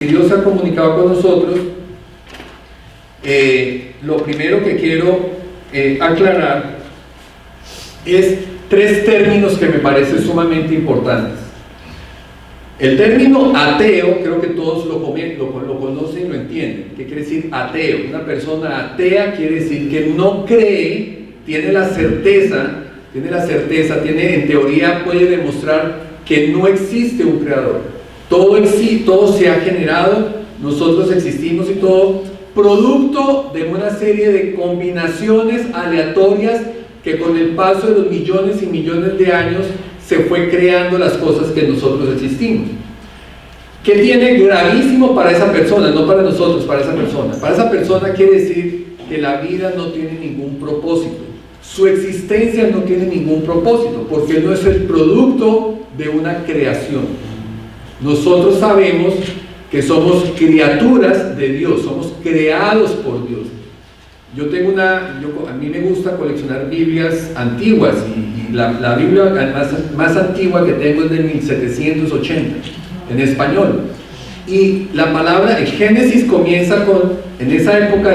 Dios se ha comunicado con nosotros, lo primero que quiero aclarar es tres términos que me parecen sumamente importantes. El término ateo, creo que todos lo conocen y lo entienden. ¿Qué quiere decir ateo? Una persona atea quiere decir que no cree, tiene la certeza, en teoría puede demostrar que no existe un creador. Todo se ha generado, nosotros existimos y todo producto de una serie de combinaciones aleatorias que con el paso de los millones y millones de años se fue creando las cosas que nosotros existimos. ¿Qué tiene gravísimo para esa persona? No para nosotros, para esa persona. Para esa persona quiere decir que la vida no tiene ningún propósito. Su existencia no tiene ningún propósito, porque no es el producto de una creación. Nosotros sabemos que somos criaturas de Dios, somos creados por Dios. A mí me gusta coleccionar Biblias antiguas y la Biblia más antigua que tengo es de 1780, en español. Y la palabra, el Génesis comienza en esa época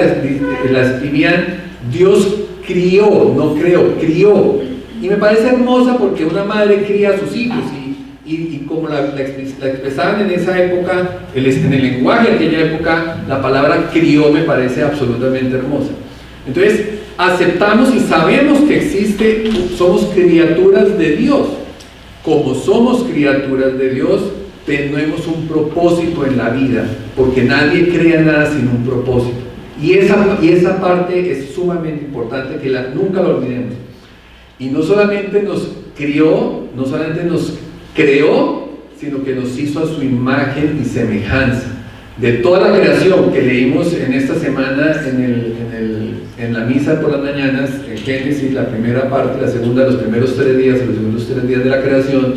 la escribían Dios crió, no creó, crió. Y me parece hermosa porque una madre cría a sus hijos y como la expresaban en esa época, en el lenguaje de aquella época, la palabra crió me parece absolutamente hermosa. Entonces, aceptamos y sabemos que somos criaturas de Dios. Como somos criaturas de Dios, tenemos un propósito en la vida, porque nadie crea nada sin un propósito. Y esa parte es sumamente importante, que nunca la olvidemos. Y no solamente nos crió, no solamente nos creó, sino que nos hizo a su imagen y semejanza. De toda la creación que leímos en esta semana en la misa por las mañanas, en Génesis, la primera parte, la segunda, los primeros 3 días, los segundos 3 días de la creación,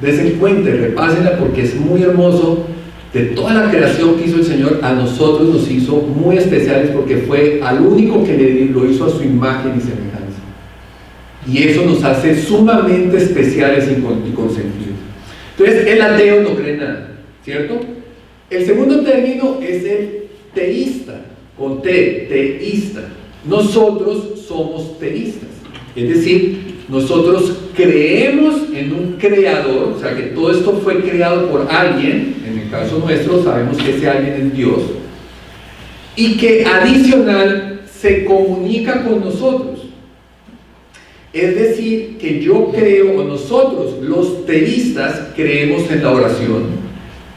dense cuenta y repásenla porque es muy hermoso. De toda la creación que hizo el Señor, a nosotros nos hizo muy especiales porque fue al único que lo hizo a su imagen y semejanza. Y eso nos hace sumamente especiales y consentidos. Entonces, el ateo no cree nada, ¿cierto? El segundo término es el teísta, con T, teísta. Nosotros somos teístas, es decir, nosotros creemos en un creador, o sea que todo esto fue creado por alguien, en el caso nuestro sabemos que ese alguien es Dios, y que adicional se comunica con nosotros. Es decir, que yo creo, o nosotros los teístas creemos en la oración,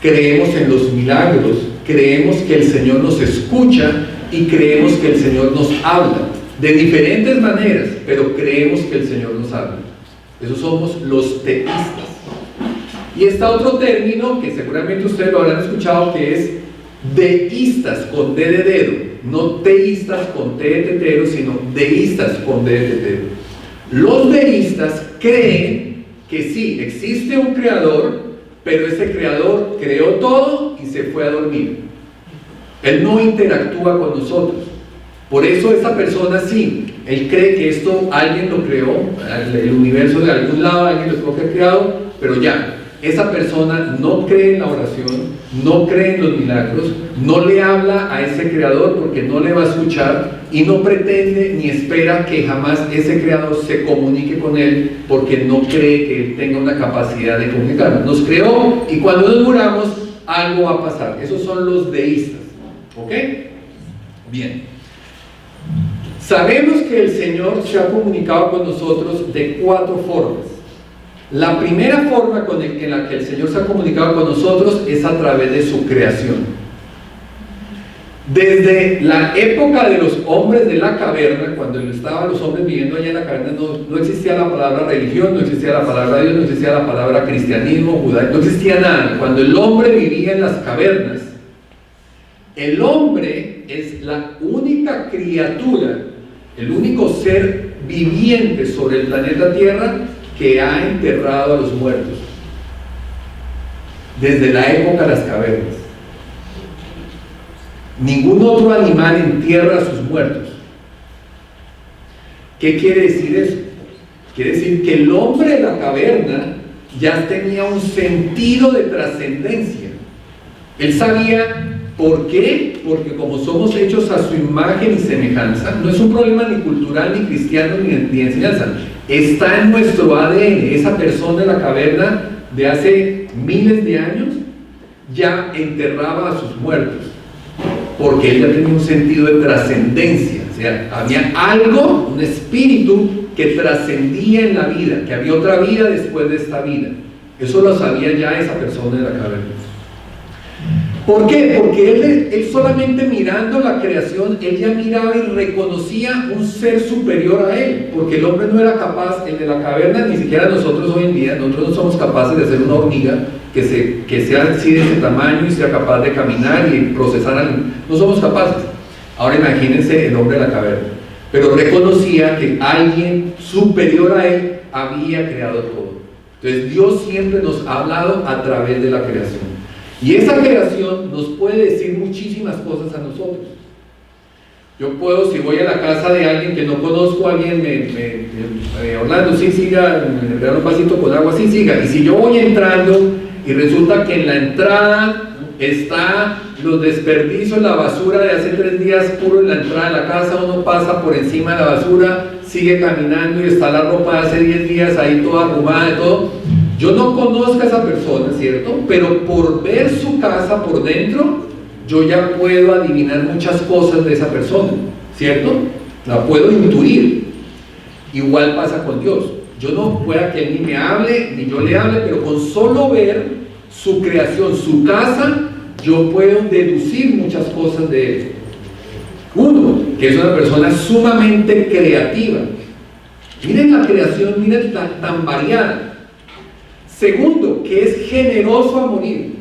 creemos en los milagros, creemos que el Señor nos escucha y creemos que el Señor nos habla de diferentes maneras, pero creemos que el Señor nos habla. Esos somos los teístas. Y está otro término que seguramente ustedes lo habrán escuchado, que es deístas, con D de dedo. No teístas con T de tetero, sino deístas con D de tetero. Los deístas creen que sí, existe un creador, pero ese creador creó todo y se fue a dormir. Él no interactúa con nosotros. Por eso esa persona sí, él cree que esto alguien lo creó, el universo de algún lado, alguien lo tuvo que haber creado, pero ya, esa persona no cree en la oración, no cree en los milagros, no le habla a ese creador porque no le va a escuchar y no pretende ni espera que jamás ese creador se comunique con él porque no cree que él tenga una capacidad de comunicarnos. Nos creó y cuando nos muramos algo va a pasar. Esos son los deístas. ¿Ok? Bien. Sabemos que el Señor se ha comunicado con nosotros de 4 formas. La primera forma en la que el Señor se ha comunicado con nosotros es a través de su creación. Desde la época de los hombres de la caverna, cuando estaban los hombres viviendo allá en la caverna, no existía la palabra religión, no existía la palabra Dios, no existía la palabra cristianismo, judaísmo, no existía nada. Cuando el hombre vivía en las cavernas, el hombre es la única criatura, el único ser viviente sobre el planeta Tierra que ha enterrado a los muertos. Desde la época de las cavernas. Ningún otro animal entierra a sus muertos. ¿Qué quiere decir eso? Quiere decir que el hombre de la caverna ya tenía un sentido de trascendencia. Él sabía por qué, porque como somos hechos a su imagen y semejanza, no es un problema ni cultural, ni cristiano, ni de enseñanza. Está en nuestro ADN. Esa persona en la caverna de hace miles de años ya enterraba a sus muertos, porque él ya tenía un sentido de trascendencia. O sea, había algo, un espíritu que trascendía en la vida, que había otra vida después de esta vida. Eso lo sabía ya esa persona de la caverna. ¿Por qué? Porque él solamente mirando la creación, él ya miraba y reconocía un ser superior a él, porque el hombre no era capaz, el de la caverna, ni siquiera nosotros hoy en día, nosotros no somos capaces de hacer una hormiga que sea así de ese tamaño y sea capaz de caminar y procesar, no somos capaces. Ahora imagínense el hombre de la caverna, pero reconocía que alguien superior a él había creado todo. Entonces Dios siempre nos ha hablado a través de la creación. Y esa creación nos puede decir muchísimas cosas a nosotros. Yo puedo, si voy a la casa de alguien que no conozco, alguien Orlando, sí, siga, me regala un vasito con agua, sí, siga. Y si yo voy entrando y resulta que en la entrada está los desperdicios, la basura de hace 3 días puro en la entrada de la casa, uno pasa por encima de la basura, sigue caminando y está la ropa de hace 10 días ahí toda arrumada y todo. Yo no conozco a esa persona, ¿cierto? Pero por ver su casa por dentro, yo ya puedo adivinar muchas cosas de esa persona, ¿cierto? La puedo intuir. Igual pasa con Dios. Yo no pueda que Él ni me hable, ni yo le hable, pero con solo ver su creación, su casa, yo puedo deducir muchas cosas de Él. Uno, que es una persona sumamente creativa. Miren la creación, miren tan variada. Segundo, que es generoso a morir.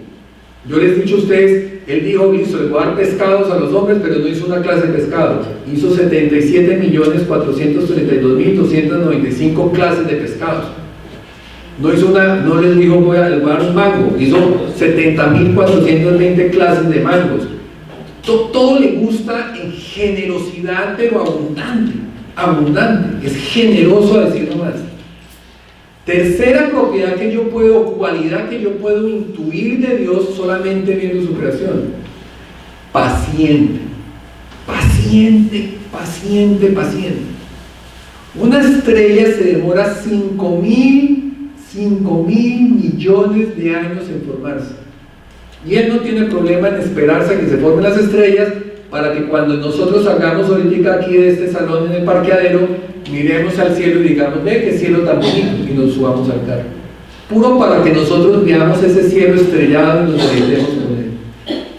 Yo les he dicho a ustedes, él dijo, listo, les voy a dar pescados a los hombres, pero no hizo una clase de pescados. Hizo 77.432.295 clases de pescados. No les dijo, les voy a dar un mango. Hizo 70.420 clases de mangos. Todo le gusta en generosidad, pero abundante. Abundante. Es generoso a decirlo más. Tercera propiedad que yo puedo, cualidad que yo puedo intuir de Dios solamente viendo su creación: paciente, paciente, paciente, paciente. Una estrella se demora 5.000 millones de años en formarse, y Él no tiene problema en esperarse a que se formen las estrellas para que cuando nosotros salgamos ahorita aquí de este salón en el parqueadero, miremos al cielo y digamos, ve qué cielo tan bonito, y nos subamos al carro. Puro para que nosotros veamos ese cielo estrellado y nos deleitemos con él.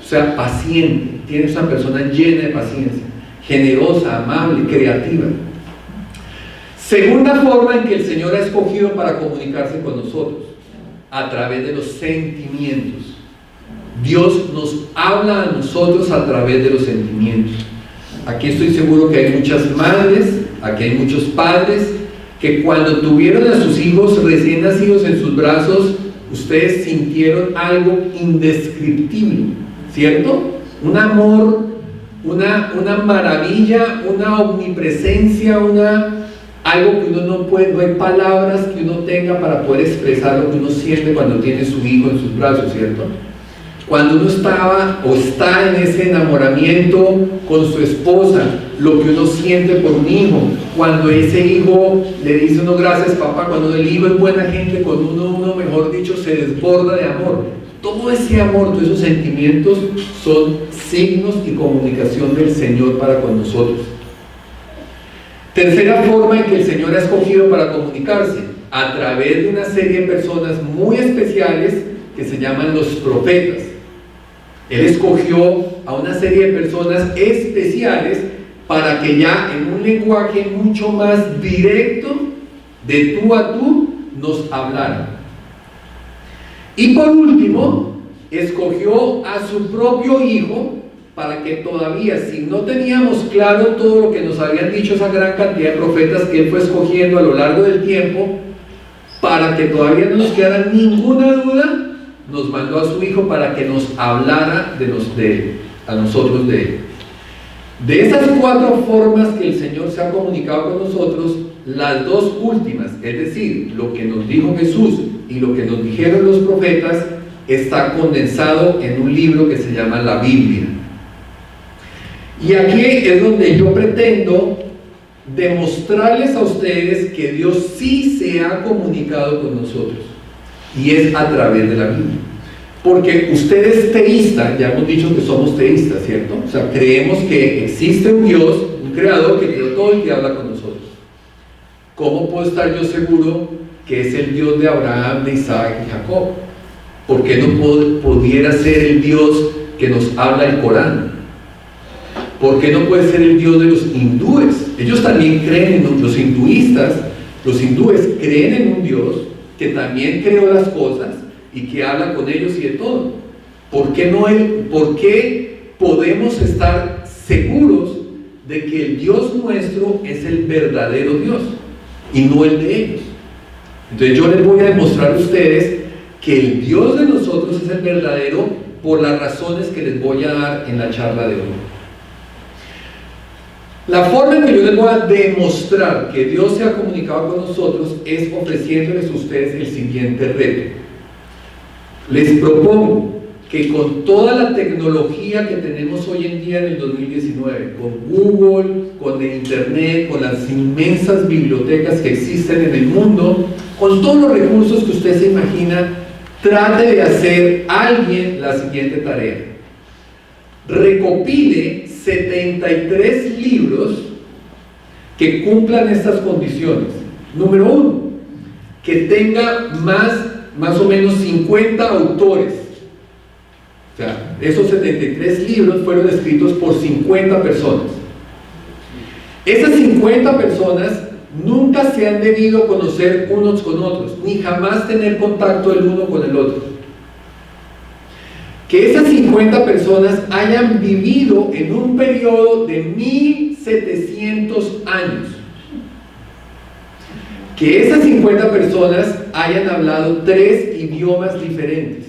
O sea, paciente, tienes una persona llena de paciencia, generosa, amable, creativa. Segunda forma en que el Señor ha escogido para comunicarse con nosotros: a través de los sentimientos. Dios nos habla a nosotros a través de los sentimientos. Aquí estoy seguro que hay muchas madres, aquí hay muchos padres, que cuando tuvieron a sus hijos recién nacidos en sus brazos, ustedes sintieron algo indescriptible, ¿cierto? Un amor, una maravilla, una omnipresencia, algo que uno no puede, no hay palabras que uno tenga para poder expresar lo que uno siente cuando tiene su hijo en sus brazos, ¿cierto? Cuando uno estaba o está en ese enamoramiento con su esposa, lo que uno siente por un hijo, cuando ese hijo le dice uno gracias papá, cuando el hijo es buena gente con uno mejor dicho se desborda de amor. Todo ese amor, todos esos sentimientos son signos y comunicación del Señor para con nosotros. Tercera forma en que el Señor ha escogido para comunicarse: a través de una serie de personas muy especiales que se llaman los profetas. Él escogió a una serie de personas especiales para que ya en un lenguaje mucho más directo, de tú a tú, nos hablaran. Y por último, escogió a su propio Hijo para que todavía, si no teníamos claro todo lo que nos habían dicho esa gran cantidad de profetas que Él fue escogiendo a lo largo del tiempo, para que todavía no nos quedara ninguna duda, nos mandó a su Hijo para que nos hablara a nosotros de Él. De esas 4 formas que el Señor se ha comunicado con nosotros, las 2 últimas, es decir, lo que nos dijo Jesús y lo que nos dijeron los profetas, está condensado en un libro que se llama la Biblia. Y aquí es donde yo pretendo demostrarles a ustedes que Dios sí se ha comunicado con nosotros, y es a través de la Biblia. Porque usted es teísta, ya hemos dicho que somos teístas, ¿cierto? O sea, creemos que existe un Dios, un creador que creó todo y que habla con nosotros. ¿Cómo puedo estar yo seguro que es el Dios de Abraham, de Isaac y Jacob? ¿Por qué no pudiera ser el Dios que nos habla el Corán? ¿Por qué no puede ser el Dios de los hindúes? Ellos también creen en los hinduistas, los hindúes creen en un Dios que también creó las cosas y que habla con ellos y de todo. ¿Por qué podemos estar seguros de que el Dios nuestro es el verdadero Dios y no el de ellos? Entonces yo les voy a demostrar a ustedes que el Dios de nosotros es el verdadero por las razones que les voy a dar en la charla de hoy. La forma en que yo les voy a demostrar que Dios se ha comunicado con nosotros es ofreciéndoles a ustedes el siguiente reto. Les propongo que con toda la tecnología que tenemos hoy en día en el 2019, con Google, con el Internet, con las inmensas bibliotecas que existen en el mundo, con todos los recursos que usted se imagina, trate de hacer alguien la siguiente tarea. Recopile 73 libros que cumplan estas condiciones. Número 1, que tenga más o menos 50 autores. O sea, esos 73 libros fueron escritos por 50 personas. Esas 50 personas nunca se han debido conocer unos con otros, ni jamás tener contacto el uno con el otro. Que esas 50 personas hayan vivido en un periodo de 1700 años. Que esas 50 personas hayan hablado 3 idiomas diferentes.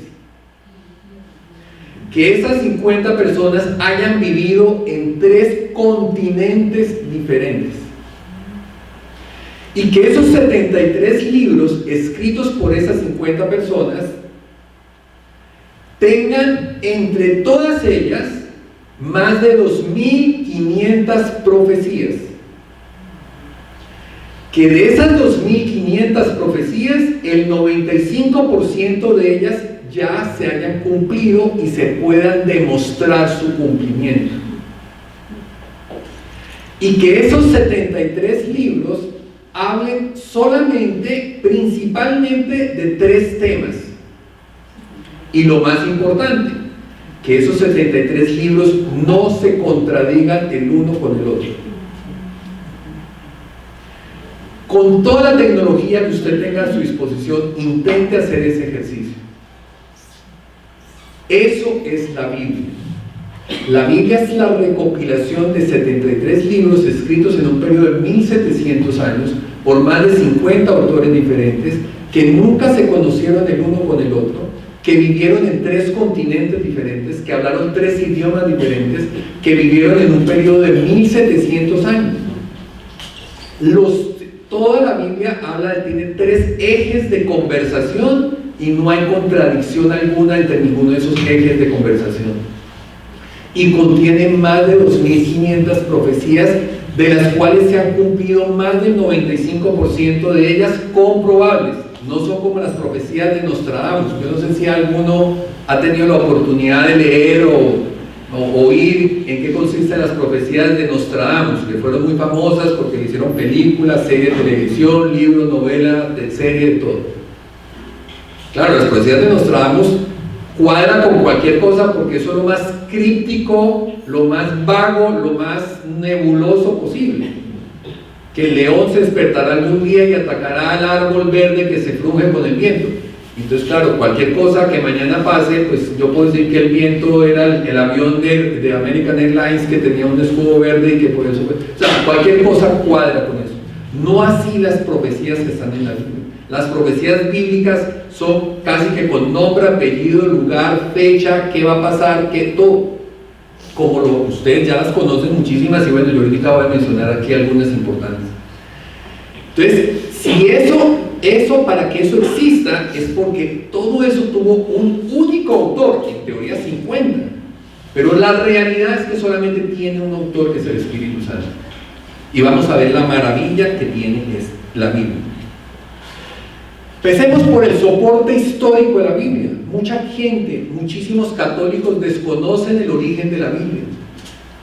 Que esas 50 personas hayan vivido en 3 continentes diferentes. Y que esos 73 libros escritos por esas 50 personas tengan entre todas ellas más de 2500 profecías. Que de esas 2500 profecías, el 95% de ellas ya se hayan cumplido y se puedan demostrar su cumplimiento. Y que esos 73 libros hablen solamente, principalmente, de 3 temas. Y lo más importante, que esos 73 libros no se contradigan el uno con el otro. Con toda la tecnología que usted tenga a su disposición, intente hacer ese ejercicio. Eso es la Biblia. La Biblia es la recopilación de 73 libros escritos en un periodo de 1700 años por más de 50 autores diferentes que nunca se conocieron el uno con el otro, que vivieron en 3 continentes diferentes, que hablaron 3 idiomas diferentes, que vivieron en un periodo de 1700 años. Toda la Biblia tiene 3 ejes de conversación y no hay contradicción alguna entre ninguno de esos ejes de conversación. Y contiene más de 2500 profecías, de las cuales se han cumplido más del 95% de ellas comprobables. No son como las profecías de Nostradamus. Yo no sé si alguno ha tenido la oportunidad de leer o oír en qué consisten las profecías de Nostradamus, que fueron muy famosas porque le hicieron películas, series de televisión, libros, novelas, de serie, de todo. Claro, las profecías de Nostradamus cuadran con cualquier cosa porque eso es lo más críptico, lo más vago, lo más nebuloso posible. Que el león se despertará algún día y atacará al árbol verde que se fruje con el viento. Entonces, claro, cualquier cosa que mañana pase, pues yo puedo decir que el viento era el avión de American Airlines que tenía un escudo verde y que por eso fue. O sea, cualquier cosa cuadra con eso. No así las profecías que están en la Biblia. Las profecías bíblicas son casi que con nombre, apellido, lugar, fecha, qué va a pasar, qué todo. Como ustedes ya las conocen muchísimas, y bueno, yo ahorita voy a mencionar aquí algunas importantes. Entonces, si eso eso, para que eso exista, es porque todo eso tuvo un único autor, en teoría 50, pero la realidad es que solamente tiene un autor, que es el Espíritu Santo. Y vamos a ver la maravilla que tiene la Biblia. Empecemos por el soporte histórico de la Biblia. Mucha gente, muchísimos católicos desconocen el origen de la Biblia.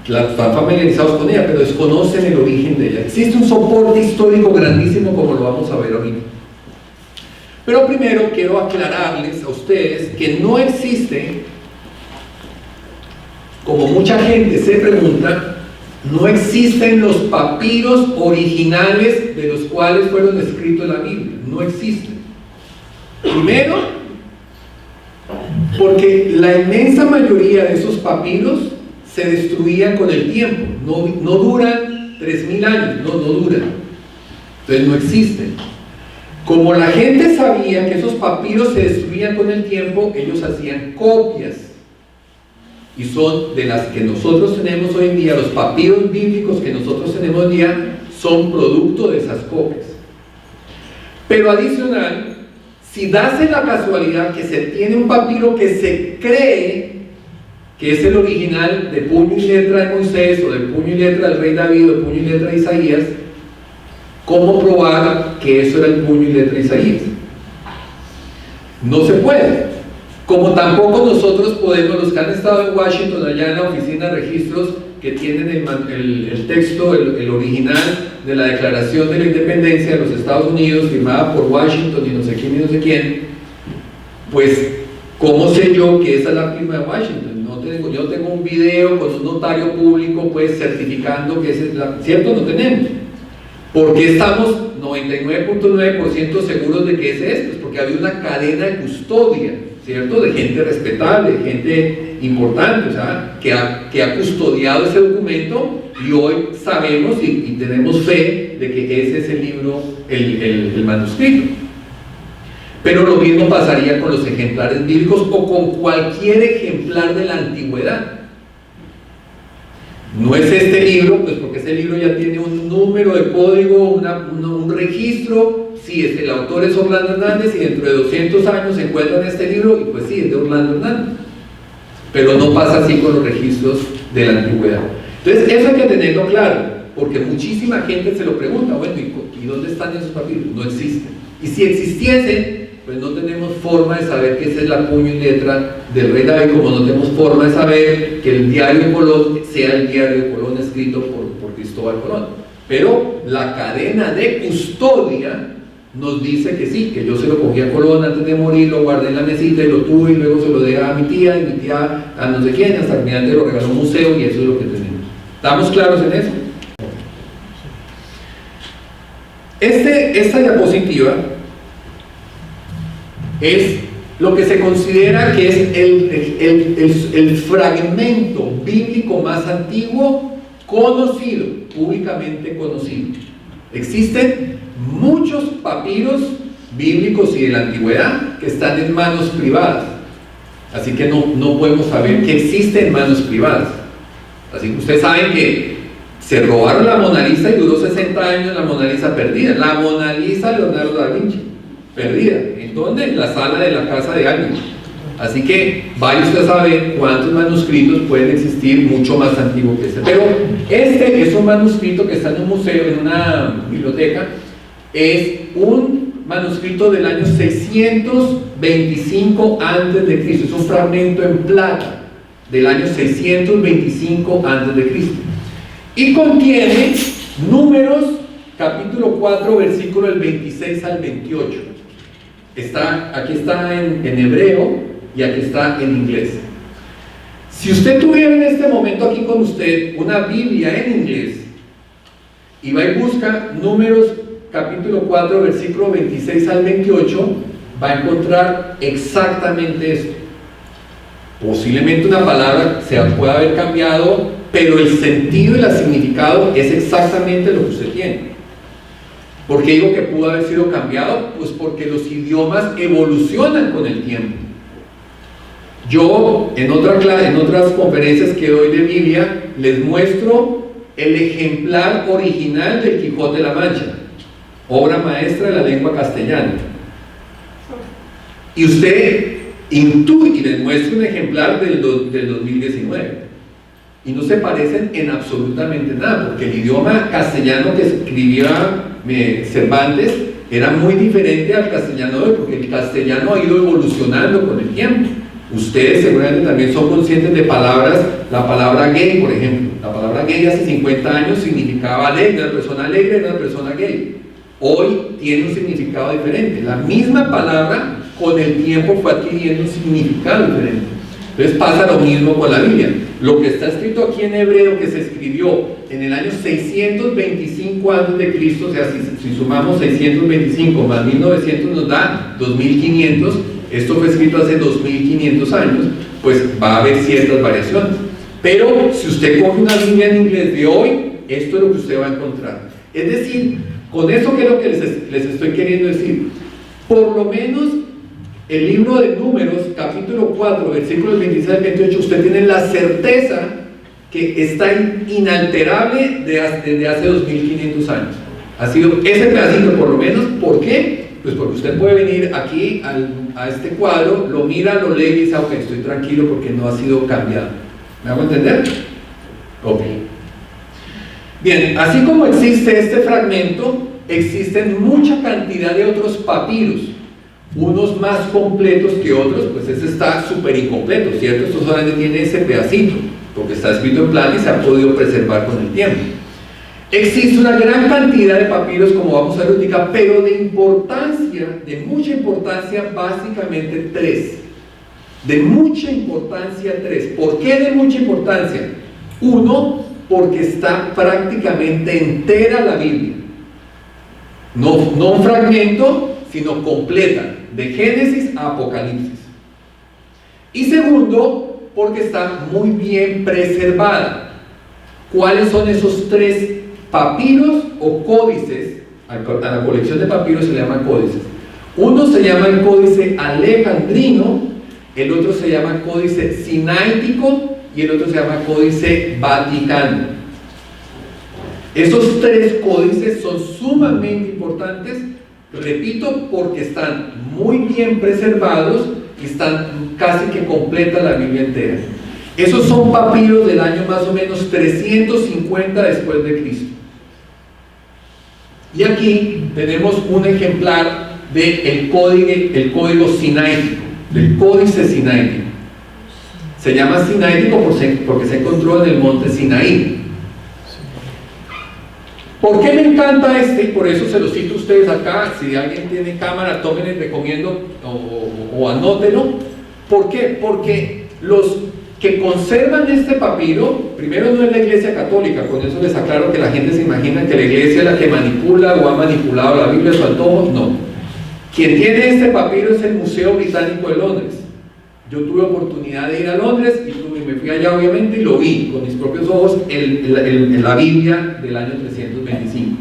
Están familiarizados con ella, pero desconocen el origen de ella. Existe un soporte histórico grandísimo, como lo vamos a ver ahorita. Pero primero quiero aclararles a ustedes que no existe, como mucha gente se pregunta, no existen los papiros originales de los cuales fueron escritos la Biblia. No existen. Primero, porque la inmensa mayoría de esos papiros se destruían con el tiempo. No duran 3000 años, no duran. Entonces no existen. Como la gente sabía que esos papiros se destruían con el tiempo, ellos hacían copias. Y son de las que nosotros tenemos hoy en día, los papiros bíblicos que nosotros tenemos hoy en día, son producto de esas copias. Pero adicional, si dase la casualidad que se tiene un papiro que se cree que es el original de puño y letra de Moisés, o de puño y letra del rey David, o de puño y letra de Isaías, ¿cómo probar que eso era el puño y letra de Isaías? No se puede. Como tampoco nosotros podemos, los que han estado en Washington, allá en la oficina de registros, que tienen el texto, el original de la Declaración de la Independencia de los Estados Unidos, firmada por Washington y no sé quién y no sé quién, pues, ¿cómo sé yo que esa es la firma de Washington? Yo tengo un video con un notario público, pues, certificando que esa es la... ¿Cierto? No tenemos. ¿Por qué estamos 99.9% seguros de que ese es? Pues porque había una cadena de custodia, ¿cierto? De gente respetable, de gente importante, o sea, que ha custodiado ese documento, y hoy sabemos y tenemos fe de que ese es el libro, el manuscrito. Pero lo mismo pasaría con los ejemplares bíblicos o con cualquier ejemplar de la antigüedad. No es este libro, pues porque ese libro ya tiene un número de código, un registro. Sí, el autor es Orlando Hernández, y dentro de 200 años se encuentran este libro, y pues sí, es de Orlando Hernández. Pero no pasa así con los registros de la antigüedad. Entonces, eso hay que tenerlo claro, porque muchísima gente se lo pregunta, bueno, ¿y dónde están esos papiros? No existen. Y si existiesen, pues no tenemos forma de saber que esa es la puño y letra del rey David, como no tenemos forma de saber que el diario de Colón sea el diario de Colón escrito por Cristóbal Colón. Pero la cadena de custodia nos dice que sí, que yo se lo cogí a Colón antes de morir, lo guardé en la mesita y lo tuve, y luego se lo dejé a mi tía, y mi tía a no sé quién, hasta que finalmente lo regaló a un museo, y eso es lo que tenemos. ¿Estamos claros en eso? Esta diapositiva es lo que se considera que es el fragmento bíblico más antiguo conocido, públicamente conocido. Existen muchos papiros bíblicos y de la antigüedad que están en manos privadas, así que no podemos saber que existe en manos privadas. Así que ustedes saben que se robaron la Mona Lisa y duró 60 años la Mona Lisa perdida. La Mona Lisa Leonardo da Vinci, perdida. ¿En dónde? En la sala de la casa de alguien. Así que vaya usted a saber cuántos manuscritos pueden existir mucho más antiguos que este. Pero este es un manuscrito que está en un museo, en una biblioteca. Es un manuscrito del año 625 a.C. Es un fragmento en plata del año 625 a.C. y contiene Números capítulo 4 versículo del 26 al 28. Aquí está en hebreo y aquí está en inglés. Si usted tuviera en este momento aquí con usted una Biblia en inglés y va y busca Números capítulo 4 versículo 26 al 28, va a encontrar exactamente esto. Posiblemente una palabra se pueda haber cambiado, pero el sentido y el significado es exactamente lo que usted tiene. ¿Por qué digo que pudo haber sido cambiado? Pues porque los idiomas evolucionan con el tiempo. Yo en otras conferencias que doy de Biblia les muestro el ejemplar original del Quijote de la Mancha. obra maestra de la lengua castellana. Y usted intuye, y les muestro un ejemplar del 2019. Y no se parecen en absolutamente nada, porque el idioma castellano que escribía Cervantes era muy diferente al castellano de hoy, porque el castellano ha ido evolucionando con el tiempo. Ustedes seguramente también son conscientes de palabras, la palabra gay, por ejemplo. La palabra gay hace 50 años significaba alegre, una persona alegre era una persona gay. Hoy tiene un significado diferente. La misma palabra con el tiempo fue adquiriendo un significado diferente. Entonces pasa lo mismo con la Biblia. Lo que está escrito aquí en hebreo, que se escribió en el año 625 a.C., o sea, si sumamos 625 más 1900 nos da 2500. Esto fue escrito hace 2500 años, pues va a haber ciertas variaciones. Pero si usted coge una Biblia en inglés de hoy, esto es lo que usted va a encontrar. Es decir, con eso que es lo que les estoy queriendo decir, por lo menos el libro de Números, capítulo 4, versículos 26 al 28, usted tiene la certeza que está inalterable desde hace 2500 años. Ha sido ese pedacito por lo menos. ¿Por qué? Pues porque usted puede venir aquí a este cuadro, lo mira, lo lee y dice, ok, estoy tranquilo porque no ha sido cambiado. ¿Me hago entender? Ok. Bien, así como existe este fragmento, existen mucha cantidad de otros papiros, unos más completos que otros. Pues ese está súper incompleto, ¿cierto? Esto solamente tiene ese pedacito, porque está escrito en plan y se ha podido preservar con el tiempo. Existe una gran cantidad de papiros, como vamos a ver ahorita, pero de importancia, de mucha importancia, básicamente tres. De mucha importancia, tres. ¿Por qué de mucha importancia? Uno, porque está prácticamente entera la Biblia. No un fragmento, sino completa, de Génesis a Apocalipsis. Y segundo, porque está muy bien preservada. ¿Cuáles son esos tres papiros o códices? A la colección de papiros se le llama códices. Uno se llama el códice alejandrino, el otro se llama códice sinaítico y el otro se llama códice vaticano. Esos tres códices son sumamente importantes, repito, porque están muy bien preservados y están casi que completa la Biblia entera. Esos son papiros del año más o menos 350 después de Cristo. Y aquí tenemos un ejemplar del código sinaítico, del códice sinaítico. Se llama sinaítico porque se encontró en el monte Sinaí. ¿Por qué me encanta este? Y por eso se lo cito a ustedes acá. Si alguien tiene cámara, tómenle, recomiendo o anótenlo. ¿Por qué? Porque los que conservan este papiro, primero no es la Iglesia Católica, con eso les aclaro que la gente se imagina que la Iglesia es la que manipula o ha manipulado la Biblia a su antojo. No. Quien tiene este papiro es el Museo Británico de Londres. Yo tuve oportunidad de ir a Londres y me fui allá obviamente y lo vi con mis propios ojos en la Biblia del año 325.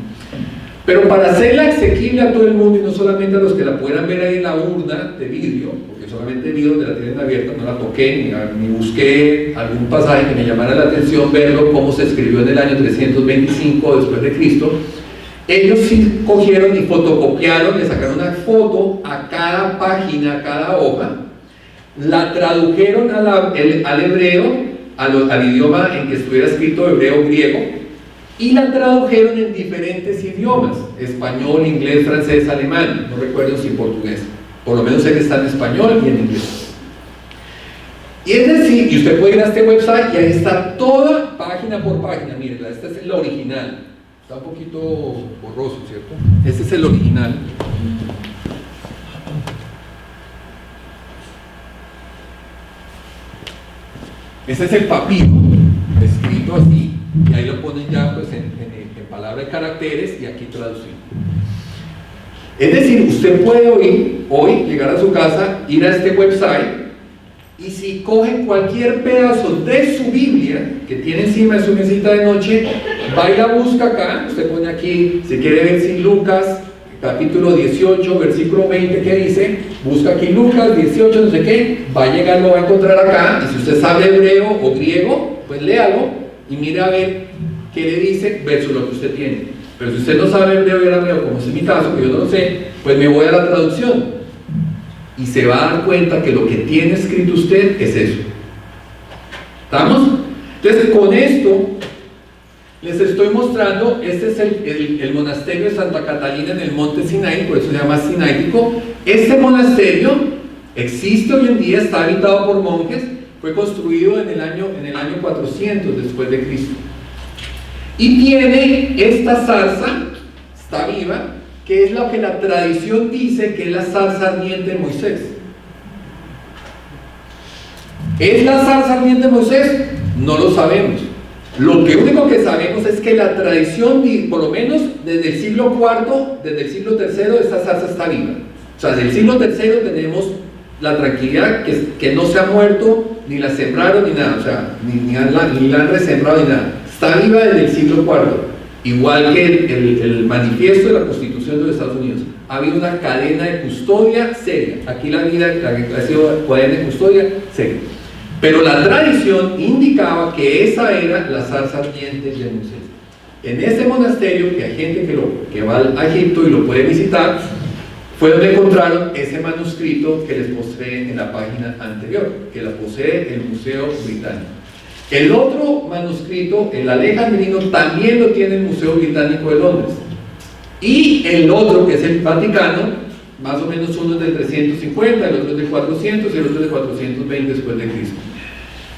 Pero para hacerla asequible a todo el mundo y no solamente a los que la puedan ver ahí en la urna de vidrio, porque solamente vi donde la tienen abierta, no la toqué ni busqué algún pasaje que me llamara la atención verlo cómo se escribió en el año 325 después de Cristo. Ellos sí cogieron y fotocopiaron, le sacaron una foto a cada página, a cada hoja, la tradujeron al hebreo, al idioma en que estuviera escrito, hebreo, griego, y la tradujeron en diferentes idiomas: español, inglés, francés, alemán, no recuerdo si portugués, por lo menos sé que está en español y en inglés. Y es decir, y usted puede ir a este website y ahí está toda página por página. Miren, esta es la original, está un poquito borroso, ¿cierto? Este es el original. Ese es el papiro, escrito así, y ahí lo ponen ya pues, en palabra de caracteres y aquí traducido. Es decir, usted puede hoy llegar a su casa, ir a este website, y si coge cualquier pedazo de su Biblia que tiene encima de su mesita de noche, va y la busca acá. Usted pone aquí, si quiere ver si Lucas capítulo 18, versículo 20, que dice, busca aquí Lucas 18, no sé qué, va a llegar, lo va a encontrar acá, y si usted sabe hebreo o griego, pues léalo y mire a ver qué le dice versus lo que usted tiene. Pero si usted no sabe hebreo y arameo, como es mi caso, que yo no lo sé, pues me voy a la traducción. Y se va a dar cuenta que lo que tiene escrito usted es eso. ¿Estamos? Entonces, con esto les estoy mostrando, este es el monasterio de Santa Catalina en el monte Sinai, por eso se llama sinaítico. Este monasterio existe hoy en día, está habitado por monjes, fue construido en el año 400 después de Cristo. Y tiene esta zarza, está viva, que es lo que la tradición dice que es la zarza ardiente de Moisés. ¿Es la zarza ardiente de Moisés? No lo sabemos. Lo único que sabemos es que la tradición, por lo menos desde el siglo IV, desde el siglo III, esta zarza está viva. O sea, desde el siglo III tenemos la tranquilidad que no se ha muerto, ni la sembraron ni nada, o sea, ni la han resembrado ni nada. Está viva desde el siglo IV, igual que el manifiesto de la Constitución de los Estados Unidos. Ha habido una cadena de custodia seria. Aquí la vida ha sido cadena de custodia seria. Pero la tradición indicaba que esa era la zarza ardiente de Moisés. En ese monasterio, que hay gente que va a Egipto y lo puede visitar, fue donde encontraron ese manuscrito que les mostré en la página anterior, que la posee el Museo Británico. El otro manuscrito, el alejandrino, también lo tiene el Museo Británico de Londres. Y el otro, que es el Vaticano, más o menos uno es de 350, el otro es de 400 y el otro es de 420 después de Cristo.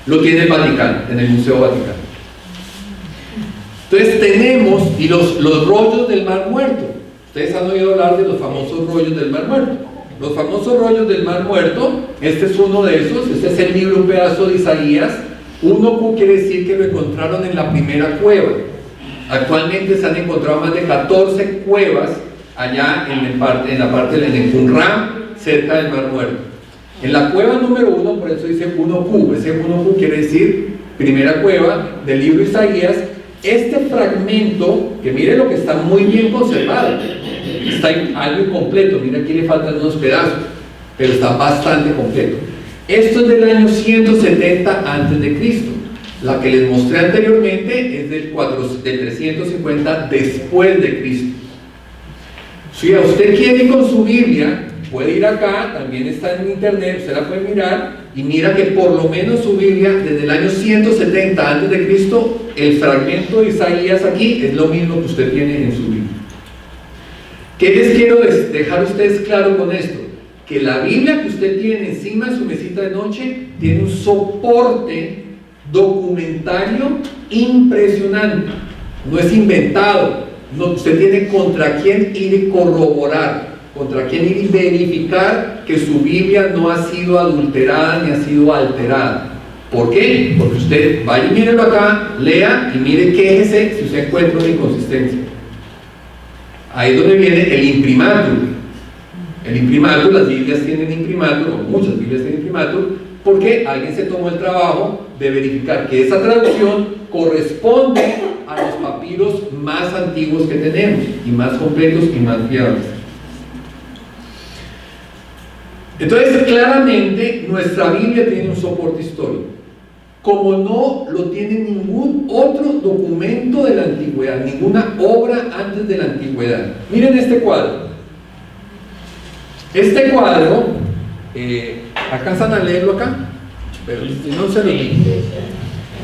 Lo tiene el Vaticano, en el Museo Vaticano. Entonces tenemos, y los rollos del Mar Muerto. Ustedes han oído hablar de los famosos rollos del Mar Muerto. Los famosos rollos del Mar Muerto, este es uno de esos, este es el libro, un pedazo de Isaías. 1Q quiere decir que lo encontraron en la primera cueva. Actualmente se han encontrado más de 14 cuevas allá en la parte del Qumran, cerca del Mar Muerto. En la cueva número 1, por eso dice 1Q, ese 1Q quiere decir primera cueva del libro Isaías. Este fragmento, que mire lo que está muy bien conservado, está algo incompleto, mira aquí le faltan unos pedazos, pero está bastante completo. Esto es del año 170 antes de Cristo. La que les mostré anteriormente es del 350 después de Cristo. Si a usted quiere ir con su Biblia, puede ir acá, también está en internet, usted la puede mirar y mira que por lo menos su Biblia desde el año 170 antes de Cristo, el fragmento de Isaías aquí es lo mismo que usted tiene en su Biblia. ¿Qué les quiero dejar a ustedes claro con esto? Que la Biblia que usted tiene encima de su mesita de noche tiene un soporte documentario impresionante, no es inventado, no, usted tiene contra quién ir y corroborar, contra quién ir y verificar que su Biblia no ha sido adulterada ni ha sido alterada. ¿Por qué? Porque usted vaya y mírelo acá, lea y mire quéjese si usted encuentra una inconsistencia. Ahí es donde viene el imprimatur. El imprimatur, las Biblias tienen imprimatur, o muchas Biblias tienen imprimatur, porque alguien se tomó el trabajo de verificar que esa traducción corresponde a los papiros más antiguos que tenemos, y más completos y más fiables. Entonces, claramente, nuestra Biblia tiene un soporte histórico, como no lo tiene ningún otro documento de la antigüedad, ninguna obra antes de la antigüedad. Miren este cuadro. Este cuadro, ¿alcanzan a leerlo acá? Pero no se lo digo.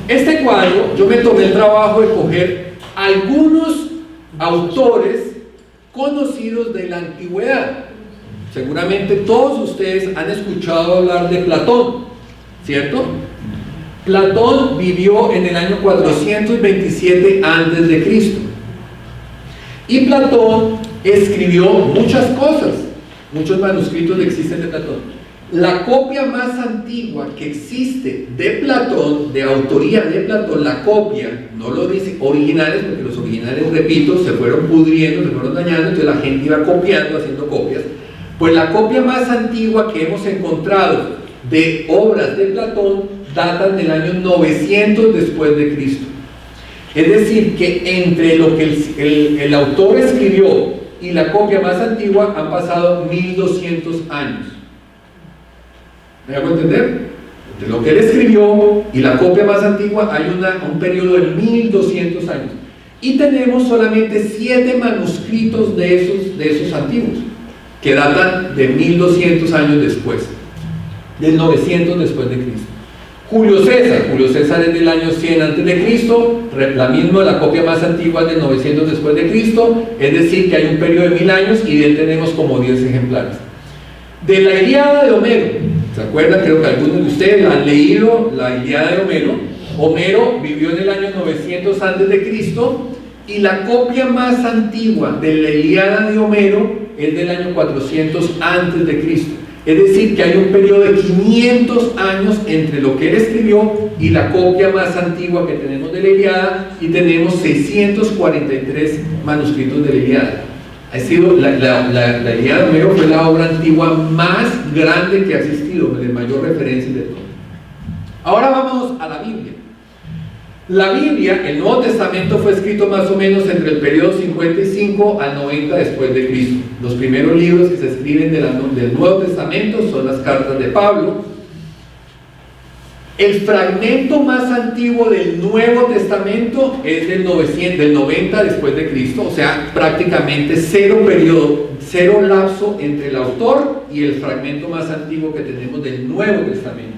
Este cuadro, yo me tomé el trabajo de coger algunos autores conocidos de la antigüedad. Seguramente todos ustedes han escuchado hablar de Platón, ¿cierto? Platón vivió en el año 427 antes de Cristo. Y Platón escribió muchas cosas, muchos manuscritos existen de Platón. La copia más antigua que existe de Platón, de autoría de Platón, la copia, no lo dice originales, porque los originales, repito, se fueron pudriendo, se fueron dañando, entonces la gente iba copiando, haciendo copias. Pues la copia más antigua que hemos encontrado de obras de Platón datan del año 900 después de Cristo. Es decir, que entre lo que el autor escribió y la copia más antigua han pasado 1200 años. ¿Me hago entender? Entre lo que él escribió y la copia más antigua hay un periodo de 1200 años. Y tenemos solamente 7 manuscritos de esos antiguos, que datan de 1200 años después, del 900 después de Cristo. Julio César es del año 100 antes de Cristo, la copia más antigua es del 900 después de Cristo, es decir, que hay un periodo de 1000 años y de él tenemos como 10 ejemplares. De la Ilíada de Homero, ¿se acuerdan? Creo que algunos de ustedes han leído la Ilíada de Homero. Homero vivió en el año 900 antes de Cristo y la copia más antigua de la Ilíada de Homero es del año 400 antes de Cristo. Es decir, que hay un periodo de 500 años entre lo que él escribió y la copia más antigua que tenemos de la Ilíada, y tenemos 643 manuscritos de la Ilíada. Ha sido la Ilíada de Homero fue la obra antigua más grande que ha existido, de mayor referencia de todo. Ahora vamos a la Biblia. La Biblia, el Nuevo Testamento, fue escrito más o menos entre el periodo 55 al 90 después de Cristo. Los primeros libros que se escriben del Nuevo Testamento son las cartas de Pablo. El fragmento más antiguo del Nuevo Testamento es del 90 después de Cristo, o sea, prácticamente cero lapso entre el autor y el fragmento más antiguo que tenemos del Nuevo Testamento.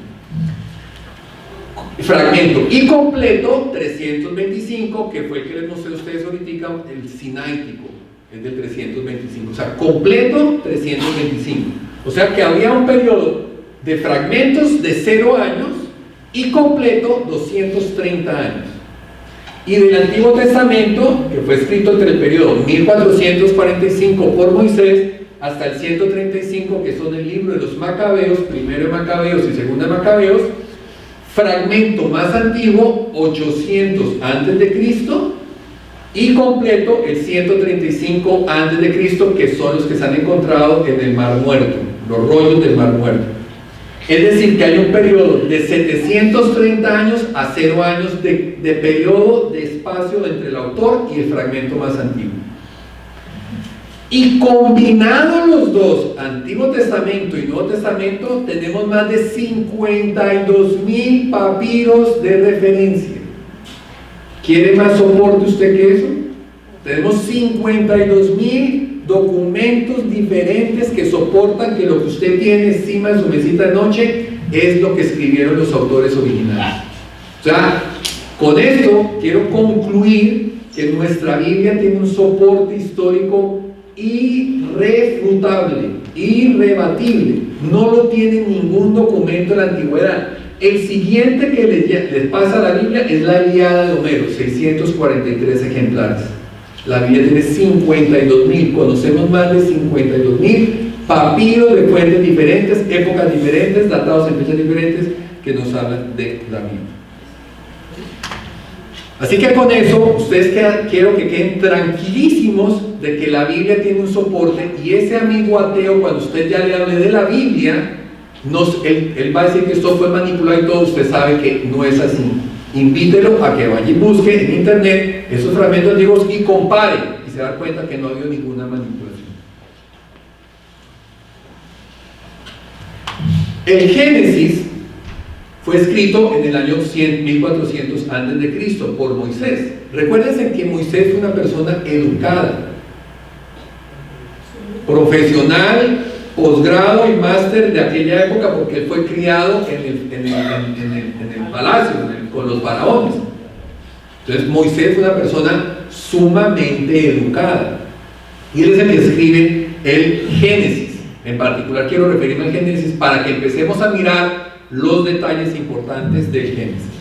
Fragmento y completo 325, que fue el que les mostré a ustedes ahorita, el sinaítico, es del 325, o sea, completo 325, o sea que había un periodo de fragmentos de 0 años y completo 230 años. Y del Antiguo Testamento, que fue escrito entre el periodo 1445 por Moisés hasta el 135, que son el libro de los Macabeos, primero de Macabeos y segundo de Macabeos, fragmento más antiguo 800 antes de Cristo y completo el 135 antes de Cristo, que son los que se han encontrado en el Mar Muerto, los rollos del Mar Muerto. Es decir, que hay un periodo de 730 años a 0 años de periodo de espacio entre el autor y el fragmento más antiguo. Y combinados los dos, Antiguo Testamento y Nuevo Testamento, tenemos más de 52.000 papiros de referencia. ¿Quiere más soporte usted que eso? Tenemos 52.000 documentos diferentes que soportan que lo que usted tiene encima de su mesita de noche es lo que escribieron los autores originales. O sea, con esto quiero concluir que nuestra Biblia tiene un soporte histórico irrefutable, irrebatible. No lo tiene ningún documento de la antigüedad. El siguiente que les pasa a la Biblia es la Ilíada de Homero, 643 ejemplares. La Biblia tiene 52.000, conocemos más de 52.000 papiros de fuentes diferentes, épocas diferentes, datados en fechas diferentes, que nos hablan de la Biblia. Así que con eso, ustedes quiero que queden tranquilísimos de que la Biblia tiene un soporte, y ese amigo ateo, cuando usted ya le hable de la Biblia, él va a decir que esto fue manipulado y todo. Usted sabe que no es así. Invítelo a que vaya y busque en internet esos fragmentos antiguos y compare, y se da cuenta que no ha habido ninguna manipulación. El Génesis fue escrito en el año 1400 antes de Cristo por Moisés. Recuérdense que Moisés fue una persona educada, profesional, posgrado y máster de aquella época, porque él fue criado en el palacio, con los faraones. Entonces Moisés fue una persona sumamente educada, y él es el que escribe el Génesis. En particular quiero referirme al Génesis para que empecemos a mirar los detalles importantes del Génesis.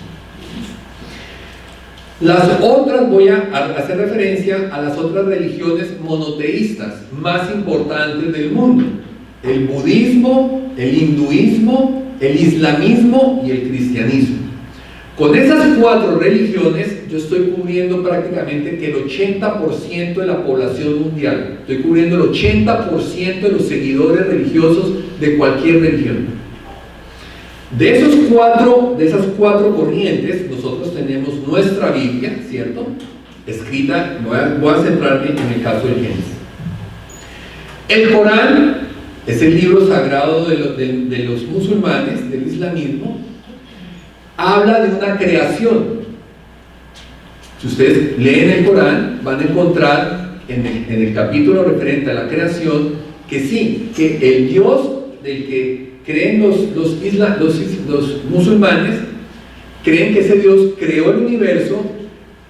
Las otras, voy a hacer referencia a las otras religiones monoteístas más importantes del mundo: el budismo, el hinduismo, el islamismo y el cristianismo. Con esas 4 religiones yo estoy cubriendo prácticamente que el 80% de la población mundial. Estoy cubriendo el 80% de los seguidores religiosos de cualquier religión. De esas 4 corrientes, nosotros tenemos nuestra Biblia, ¿cierto? Escrita, voy a centrarme en el caso del Génesis. El Corán es el libro sagrado de los musulmanes, del islamismo. Habla de una creación. Si ustedes leen el Corán, van a encontrar en el capítulo referente a la creación que sí, que el Dios del que creen los musulmanes, creen que ese Dios creó el universo,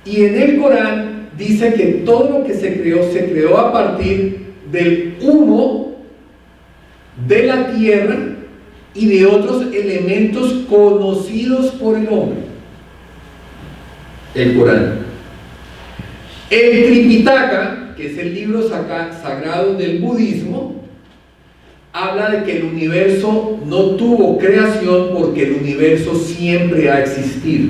y en el Corán dice que todo lo que se creó a partir del humo de la tierra y de otros elementos conocidos por el hombre. El Corán. El Tripitaka, que es el libro sagrado del budismo, habla de que el universo no tuvo creación porque el universo siempre ha existido.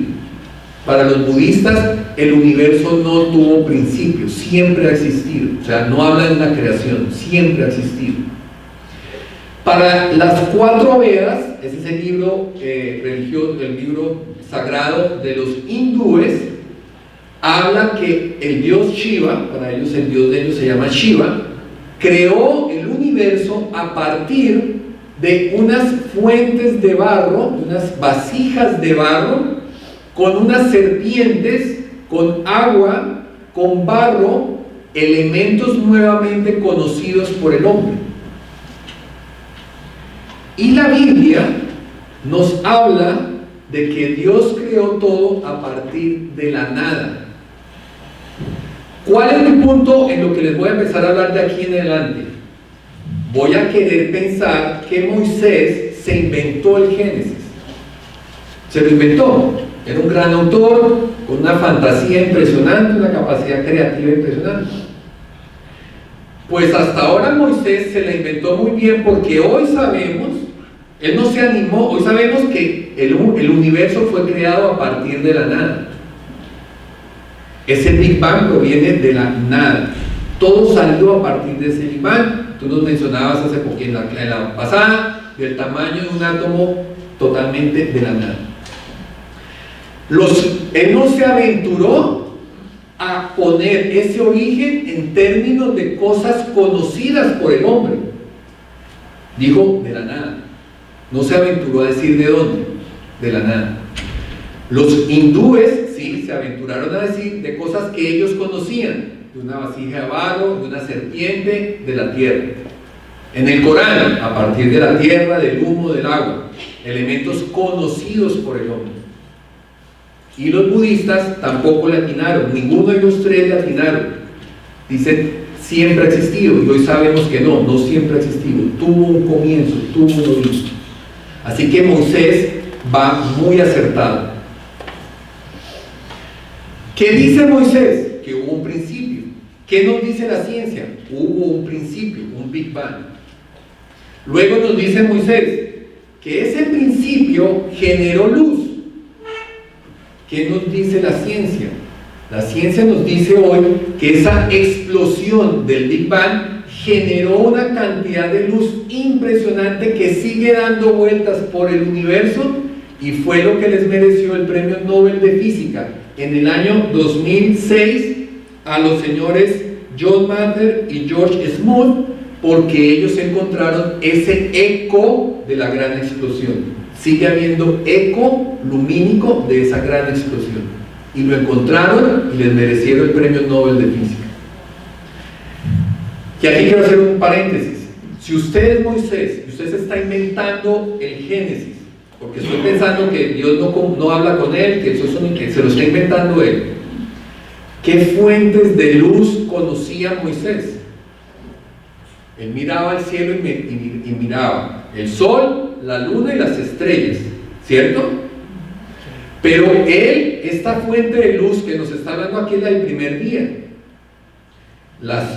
Para los budistas, el universo no tuvo principio, siempre ha existido. O sea, no habla de una creación, siempre ha existido. Para las 4 Vedas, ese es el libro religioso, el libro sagrado de los hindúes, habla que el dios Shiva, para ellos el dios de ellos se llama Shiva, creó el universo a partir de unas fuentes de barro, unas vasijas de barro, con unas serpientes, con agua, con barro, elementos nuevamente conocidos por el hombre. Y la Biblia nos habla de que Dios creó todo a partir de la nada. ¿Cuál es mi punto en lo que les voy a empezar a hablar de aquí en adelante? Voy a querer pensar que Moisés se inventó el Génesis. Se lo inventó. Era un gran autor, con una fantasía impresionante, una capacidad creativa impresionante. Pues hasta ahora Moisés se la inventó muy bien, porque hoy sabemos, él no se animó, hoy sabemos que el universo fue creado a partir de la nada. Ese Big Bang proviene de la nada. Todo salió a partir de ese Big Bang. Tú nos mencionabas hace poco en la pasada, del tamaño de un átomo totalmente de la nada. Él no se aventuró a poner ese origen en términos de cosas conocidas por el hombre. Dijo de la nada. No se aventuró a decir de dónde, de la nada. Los hindúes sí se aventuraron a decir de cosas que ellos conocían, de una vasija de barro, de una serpiente, de la tierra. En el Corán, a partir de la tierra, del humo, del agua, elementos conocidos por el hombre. Y los budistas tampoco le atinaron, ninguno de los 3 le atinaron. Dicen, siempre ha existido, y hoy sabemos que no siempre ha existido. Tuvo un comienzo, tuvo un origen. Así que Moisés va muy acertado. ¿Qué dice Moisés? Que hubo un principio. ¿Qué nos dice la ciencia? Hubo un principio, un Big Bang. Luego nos dice Moisés que ese principio generó luz. ¿Qué nos dice la ciencia? La ciencia nos dice hoy que esa explosión del Big Bang generó una cantidad de luz impresionante que sigue dando vueltas por el universo, y fue lo que les mereció el Premio Nobel de Física en el año 2006 a los señores John Mather y George Smoot, porque ellos encontraron ese eco de la gran explosión. Sigue habiendo eco lumínico de esa gran explosión, y lo encontraron y les merecieron el Premio Nobel de Física. Y aquí quiero hacer un paréntesis. Si usted es Moisés y usted se está inventando el Génesis, porque estoy pensando que Dios no habla con él, que se lo está inventando él, ¿qué fuentes de luz conocía Moisés? Él miraba al cielo y miraba el sol, la luna y las estrellas, ¿cierto? Pero esta fuente de luz que nos está hablando aquí es la del primer día.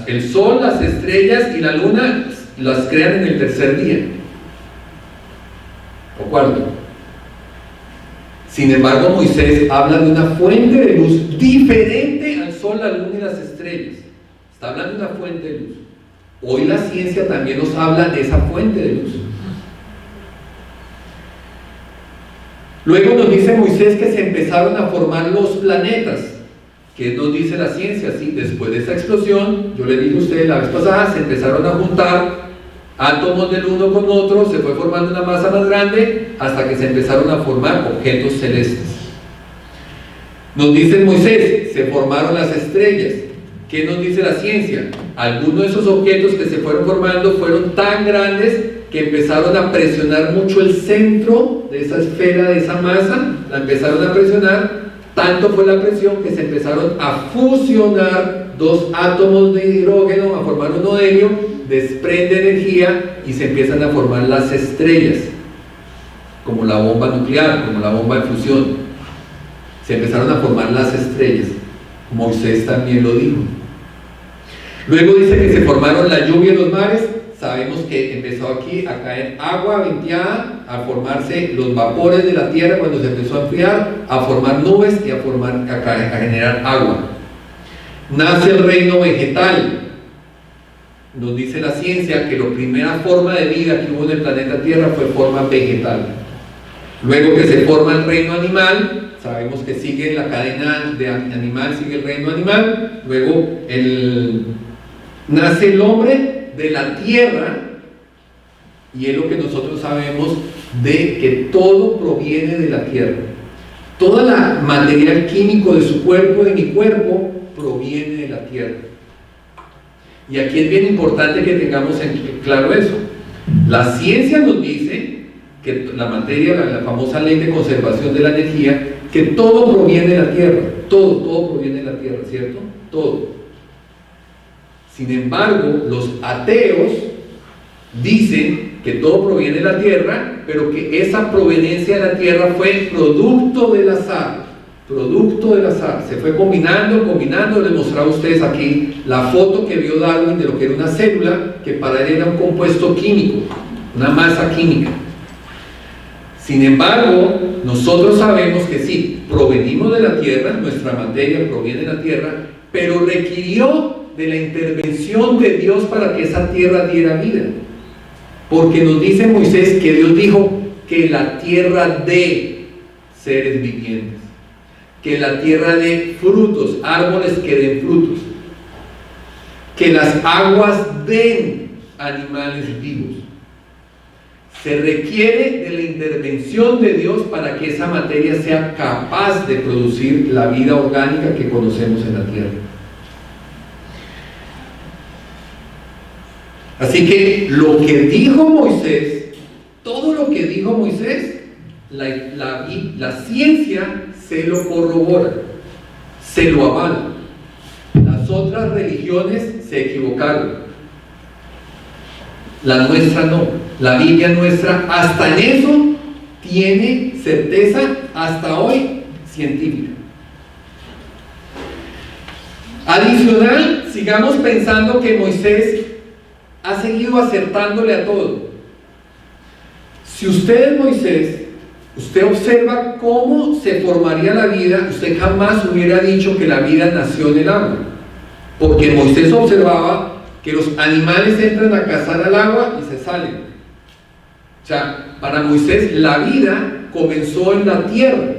El sol, las estrellas y la luna las crean en el tercer día o cuarto. Sin embargo, Moisés habla de una fuente de luz diferente al sol, la luna y las estrellas. Está hablando de una fuente de luz. Hoy la ciencia también nos habla de esa fuente de luz. Luego nos dice Moisés que se empezaron a formar los planetas. ¿Qué nos dice la ciencia? Sí, después de esa explosión, yo le dije a ustedes la vez pasada, se empezaron a juntar átomos del uno con otro, se fue formando una masa más grande hasta que se empezaron a formar objetos celestes. Nos dice Moisés, se formaron las estrellas. ¿Qué nos dice la ciencia? Algunos de esos objetos que se fueron formando fueron tan grandes que empezaron a presionar mucho el centro de esa esfera, de esa masa, la empezaron a presionar, tanto fue la presión que se empezaron a fusionar dos átomos de hidrógeno, a formar uno de helio, desprende energía y se empiezan a formar las estrellas, como la bomba nuclear, como la bomba de fusión. Se empezaron a formar las estrellas. Moisés también lo dijo. Luego dice que se formaron la lluvia en los mares. Sabemos que empezó aquí a caer agua venteada, a formarse los vapores de la tierra cuando se empezó a enfriar, a formar nubes y a generar agua. Nace el reino vegetal. Nos dice la ciencia que la primera forma de vida que hubo en el planeta Tierra fue forma vegetal. Luego que se forma el reino animal, sabemos que sigue la cadena de animal, sigue el reino animal. Luego nace el hombre de la tierra, y es lo que nosotros sabemos, de que todo proviene de la tierra. Todo el material químico de su cuerpo, de mi cuerpo, proviene de la tierra. Y aquí es bien importante que tengamos claro eso. La ciencia nos dice que la materia, la famosa ley de conservación de la energía, que todo proviene de la tierra. Todo proviene de la tierra, ¿cierto? Todo. Sin embargo, los ateos dicen que todo proviene de la tierra, pero que esa proveniencia de la tierra fue producto del azar. Producto del azar. Se fue combinando. Les mostraba a ustedes aquí la foto que vio Darwin de lo que era una célula, que para él era un compuesto químico, una masa química. Sin embargo, nosotros sabemos que sí, provenimos de la tierra, nuestra materia proviene de la tierra, pero requirió de la intervención de Dios para que esa tierra diera vida. Porque nos dice Moisés que Dios dijo que la tierra dé seres vivientes, que la tierra dé frutos, árboles que den frutos, que las aguas den animales vivos. Se requiere de la intervención de Dios para que esa materia sea capaz de producir la vida orgánica que conocemos en la tierra. Así que lo que dijo Moisés, todo lo que dijo Moisés, la ciencia se lo corrobora, se lo avala. Las otras religiones se equivocaron, la nuestra no. La Biblia nuestra hasta en eso tiene certeza hasta hoy científica. Adicional, sigamos pensando que Moisés ha seguido acertándole a todo. Si usted es Moisés, usted observa cómo se formaría la vida, usted jamás hubiera dicho que la vida nació en el agua, porque Moisés observaba que los animales entran a cazar al agua y se salen. O sea, para Moisés la vida comenzó en la tierra.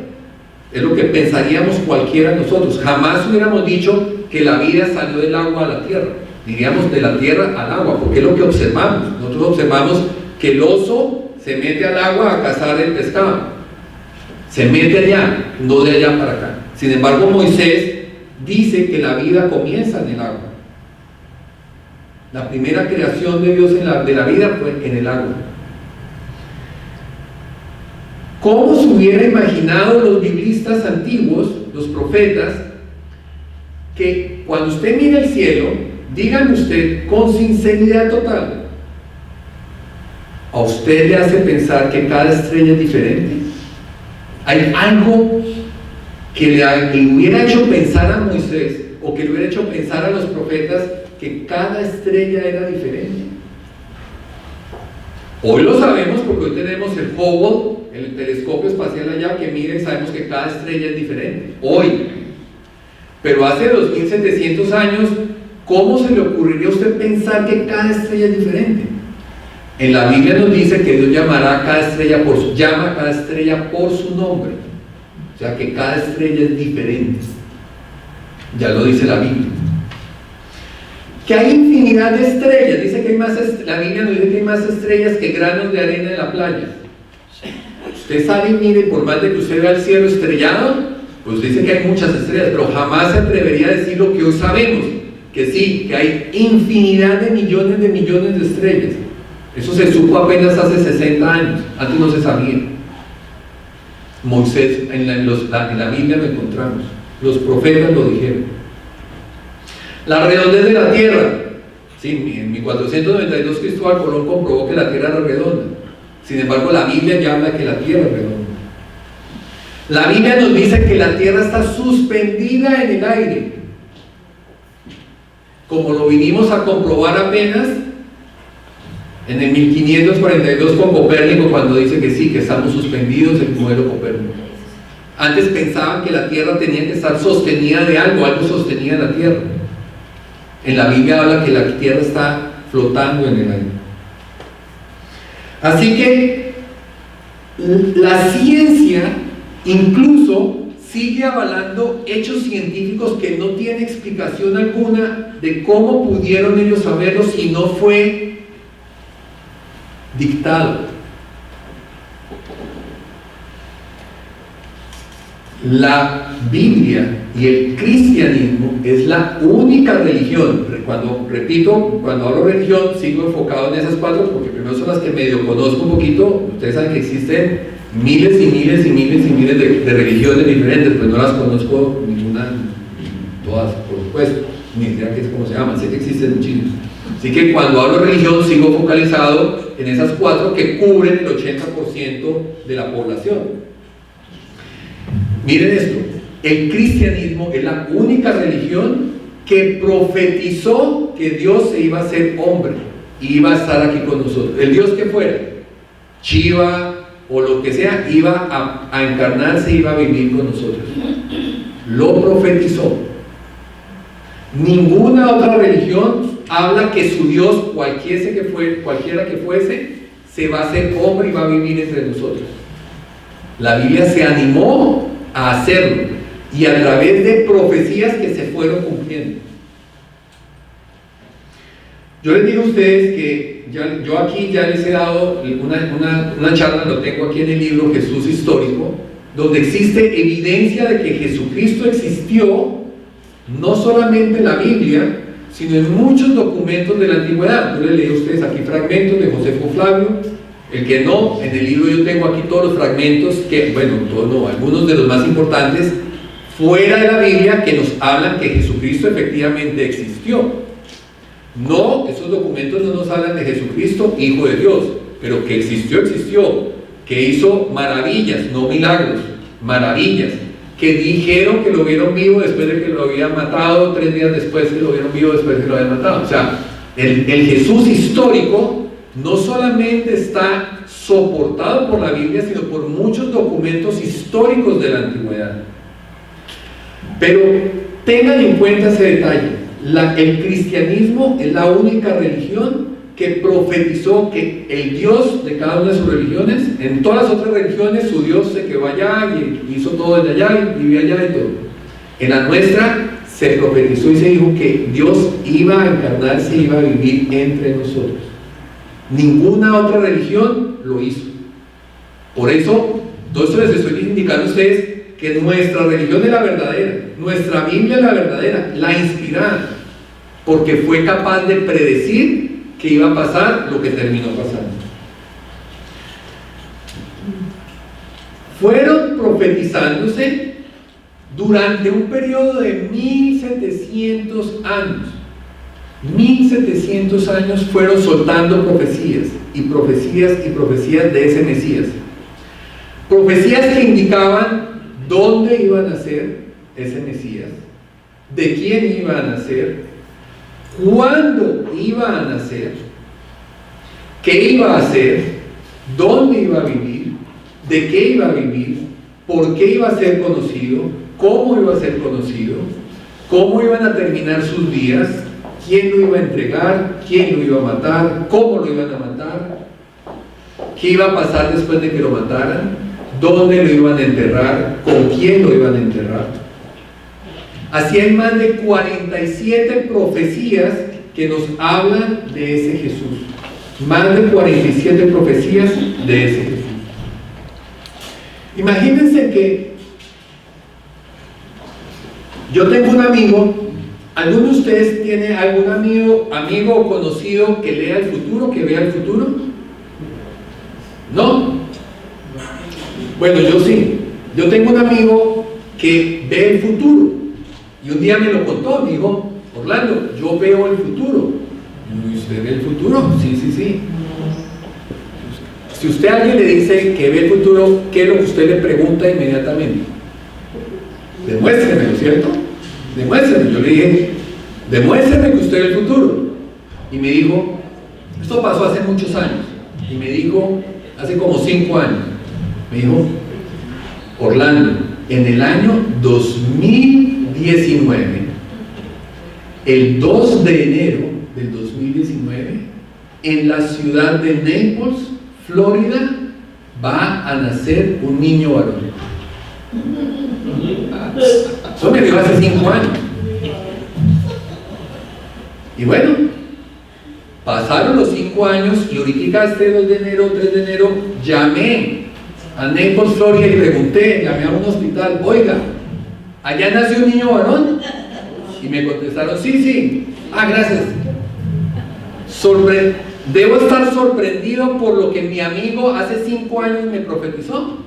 Es lo que pensaríamos cualquiera de nosotros. Jamás hubiéramos dicho que la vida salió del agua a la tierra. Diríamos de la tierra al agua, porque es lo que observamos. Nosotros observamos que el oso se mete al agua a cazar el pescado. Se mete allá, no de allá para acá. Sin embargo, Moisés dice que la vida comienza en el agua. La primera creación de Dios de la vida fue en el agua. ¿Cómo se hubiera imaginado los biblistas antiguos, los profetas, que cuando usted mira el cielo, dígame usted con sinceridad total, ¿a usted le hace pensar que cada estrella es diferente? ¿Hay algo que le hubiera hecho pensar a Moisés o que le hubiera hecho pensar a los profetas que cada estrella era diferente? Hoy lo sabemos porque hoy tenemos el Hubble, el telescopio espacial allá que mide, sabemos que cada estrella es diferente, hoy. Pero hace 2700 años, ¿cómo se le ocurriría a usted pensar que cada estrella es diferente? En la Biblia nos dice que Dios llamará a cada estrella llama a cada estrella por su nombre. O sea que cada estrella es diferente. Ya lo dice la Biblia. Que hay infinidad de estrellas. Dice que hay la Biblia nos dice que hay más estrellas que granos de arena en la playa. Usted sale y mire, por más de que usted vea el cielo estrellado, Pues dice que hay muchas estrellas, pero jamás se atrevería a decir lo que hoy sabemos, que sí, que hay infinidad de millones de estrellas. Eso se supo apenas hace 60 años, antes no se sabía. Moisés, en la Biblia lo encontramos, los profetas lo dijeron. La redondez de la tierra, sí, en 1492 Cristóbal Colón comprobó que la tierra era redonda. Sin embargo, la Biblia ya habla que la tierra es redonda. La Biblia nos dice que la tierra está suspendida en el aire, como lo vinimos a comprobar apenas en el 1542 con Copérnico, cuando dice que sí, que estamos suspendidos en el modelo Copérnico. Antes pensaban que la tierra tenía que estar sostenida de algo sostenía la tierra. En la Biblia habla que la tierra está flotando en el aire. Así que la ciencia incluso sigue avalando hechos científicos que no tienen explicación alguna de cómo pudieron ellos saberlo si no fue dictado. La Biblia y el cristianismo es la única religión. Cuando hablo de religión, sigo enfocado en esas cuatro porque primero son las que medio conozco un poquito. Ustedes saben que existen miles de religiones diferentes, pues no las conozco ninguna, todas por supuesto, ni idea qué es cómo se llaman, sé que existen muchísimas. Así que cuando hablo de religión sigo focalizado en esas cuatro que cubren el 80% de la población. Miren esto, el cristianismo es la única religión que profetizó que Dios se iba a hacer hombre y iba a estar aquí con nosotros. El Dios que fuera, Shiva o lo que sea, iba a encarnarse, iba a vivir con nosotros. Lo profetizó. Ninguna otra religión habla que su Dios, cualquiera que fuese, se va a hacer hombre y va a vivir entre nosotros. La Biblia se animó a hacerlo y a través de profecías que se fueron cumpliendo. Yo les digo a ustedes que yo aquí ya les he dado una charla, lo tengo aquí en el libro Jesús Histórico, donde existe evidencia de que Jesucristo existió no solamente en la Biblia, sino en muchos documentos de la antigüedad. Yo les leí a ustedes aquí fragmentos de Josefo Flavio. El que no, en el libro yo tengo aquí todos los fragmentos que, bueno, todos no, algunos de los más importantes fuera de la Biblia que nos hablan que Jesucristo efectivamente existió. No, esos documentos no nos hablan de Jesucristo, Hijo de Dios, pero que existió, que hizo maravillas, no milagros, maravillas, que dijeron que lo vieron vivo después de que lo habían matado, 3 días después que lo vieron vivo después de que lo habían matado. O sea, el Jesús histórico no solamente está soportado por la Biblia, sino por muchos documentos históricos de la antigüedad. Pero tengan en cuenta ese detalle. El cristianismo es la única religión que profetizó que el Dios de cada una de sus religiones, en todas las otras religiones su Dios se quedó allá y hizo todo desde allá y vivía allá y todo. En la nuestra se profetizó y se dijo que Dios iba a encarnarse y iba a vivir entre nosotros. Ninguna otra religión lo hizo. Por eso, todo esto les estoy indicando a ustedes que nuestra religión es la verdadera, nuestra Biblia es la verdadera, la inspirada, porque fue capaz de predecir que iba a pasar lo que terminó pasando. Fueron profetizándose durante un periodo de 1700 años. 1700 años fueron soltando profecías de ese Mesías. Profecías que indicaban dónde iba a nacer ese Mesías, de quién iba a nacer, cuándo iba a nacer, qué iba a hacer, dónde iba a vivir, de qué iba a vivir, por qué iba a ser conocido, cómo iba a ser conocido, cómo iban a terminar sus días, quién lo iba a entregar, quién lo iba a matar, cómo lo iban a matar, qué iba a pasar después de que lo mataran, dónde lo iban a enterrar, con quién lo iban a enterrar. Así hay más de 47 profecías que nos hablan de ese Jesús. Más de 47 profecías de ese Jesús. Imagínense que Yo tengo un amigo, ¿alguno de ustedes tiene algún amigo o conocido que lea el futuro, que vea el futuro? ¿No? Bueno, yo sí. Yo tengo un amigo que ve el futuro y un día me lo contó, me dijo: Orlando, yo veo el futuro. ¿Y usted ve el futuro? Sí, sí, sí. Si usted a alguien le dice que ve el futuro, ¿qué es lo que usted le pregunta inmediatamente? Demuéstremelo, ¿cierto? Demuéstreme. Yo le dije: demuéstreme que usted ve el futuro. Y me dijo, esto pasó hace muchos años, y me dijo, hace como 5 años, me dijo: Orlando, en el año 2019, el 2 de enero del 2019, en la ciudad de Naples, Florida, va a nacer un niño varón. Eso me dijo hace 5 años. Y bueno, pasaron los 5 años y ahorita este 2 de enero, 3 de enero, llamé a Naples, Florida, y pregunté, llamé a un hospital: oiga, ¿allá nació un niño varón? Y me contestaron: sí, sí. Ah, gracias. Debo estar sorprendido por lo que mi amigo hace 5 años me profetizó.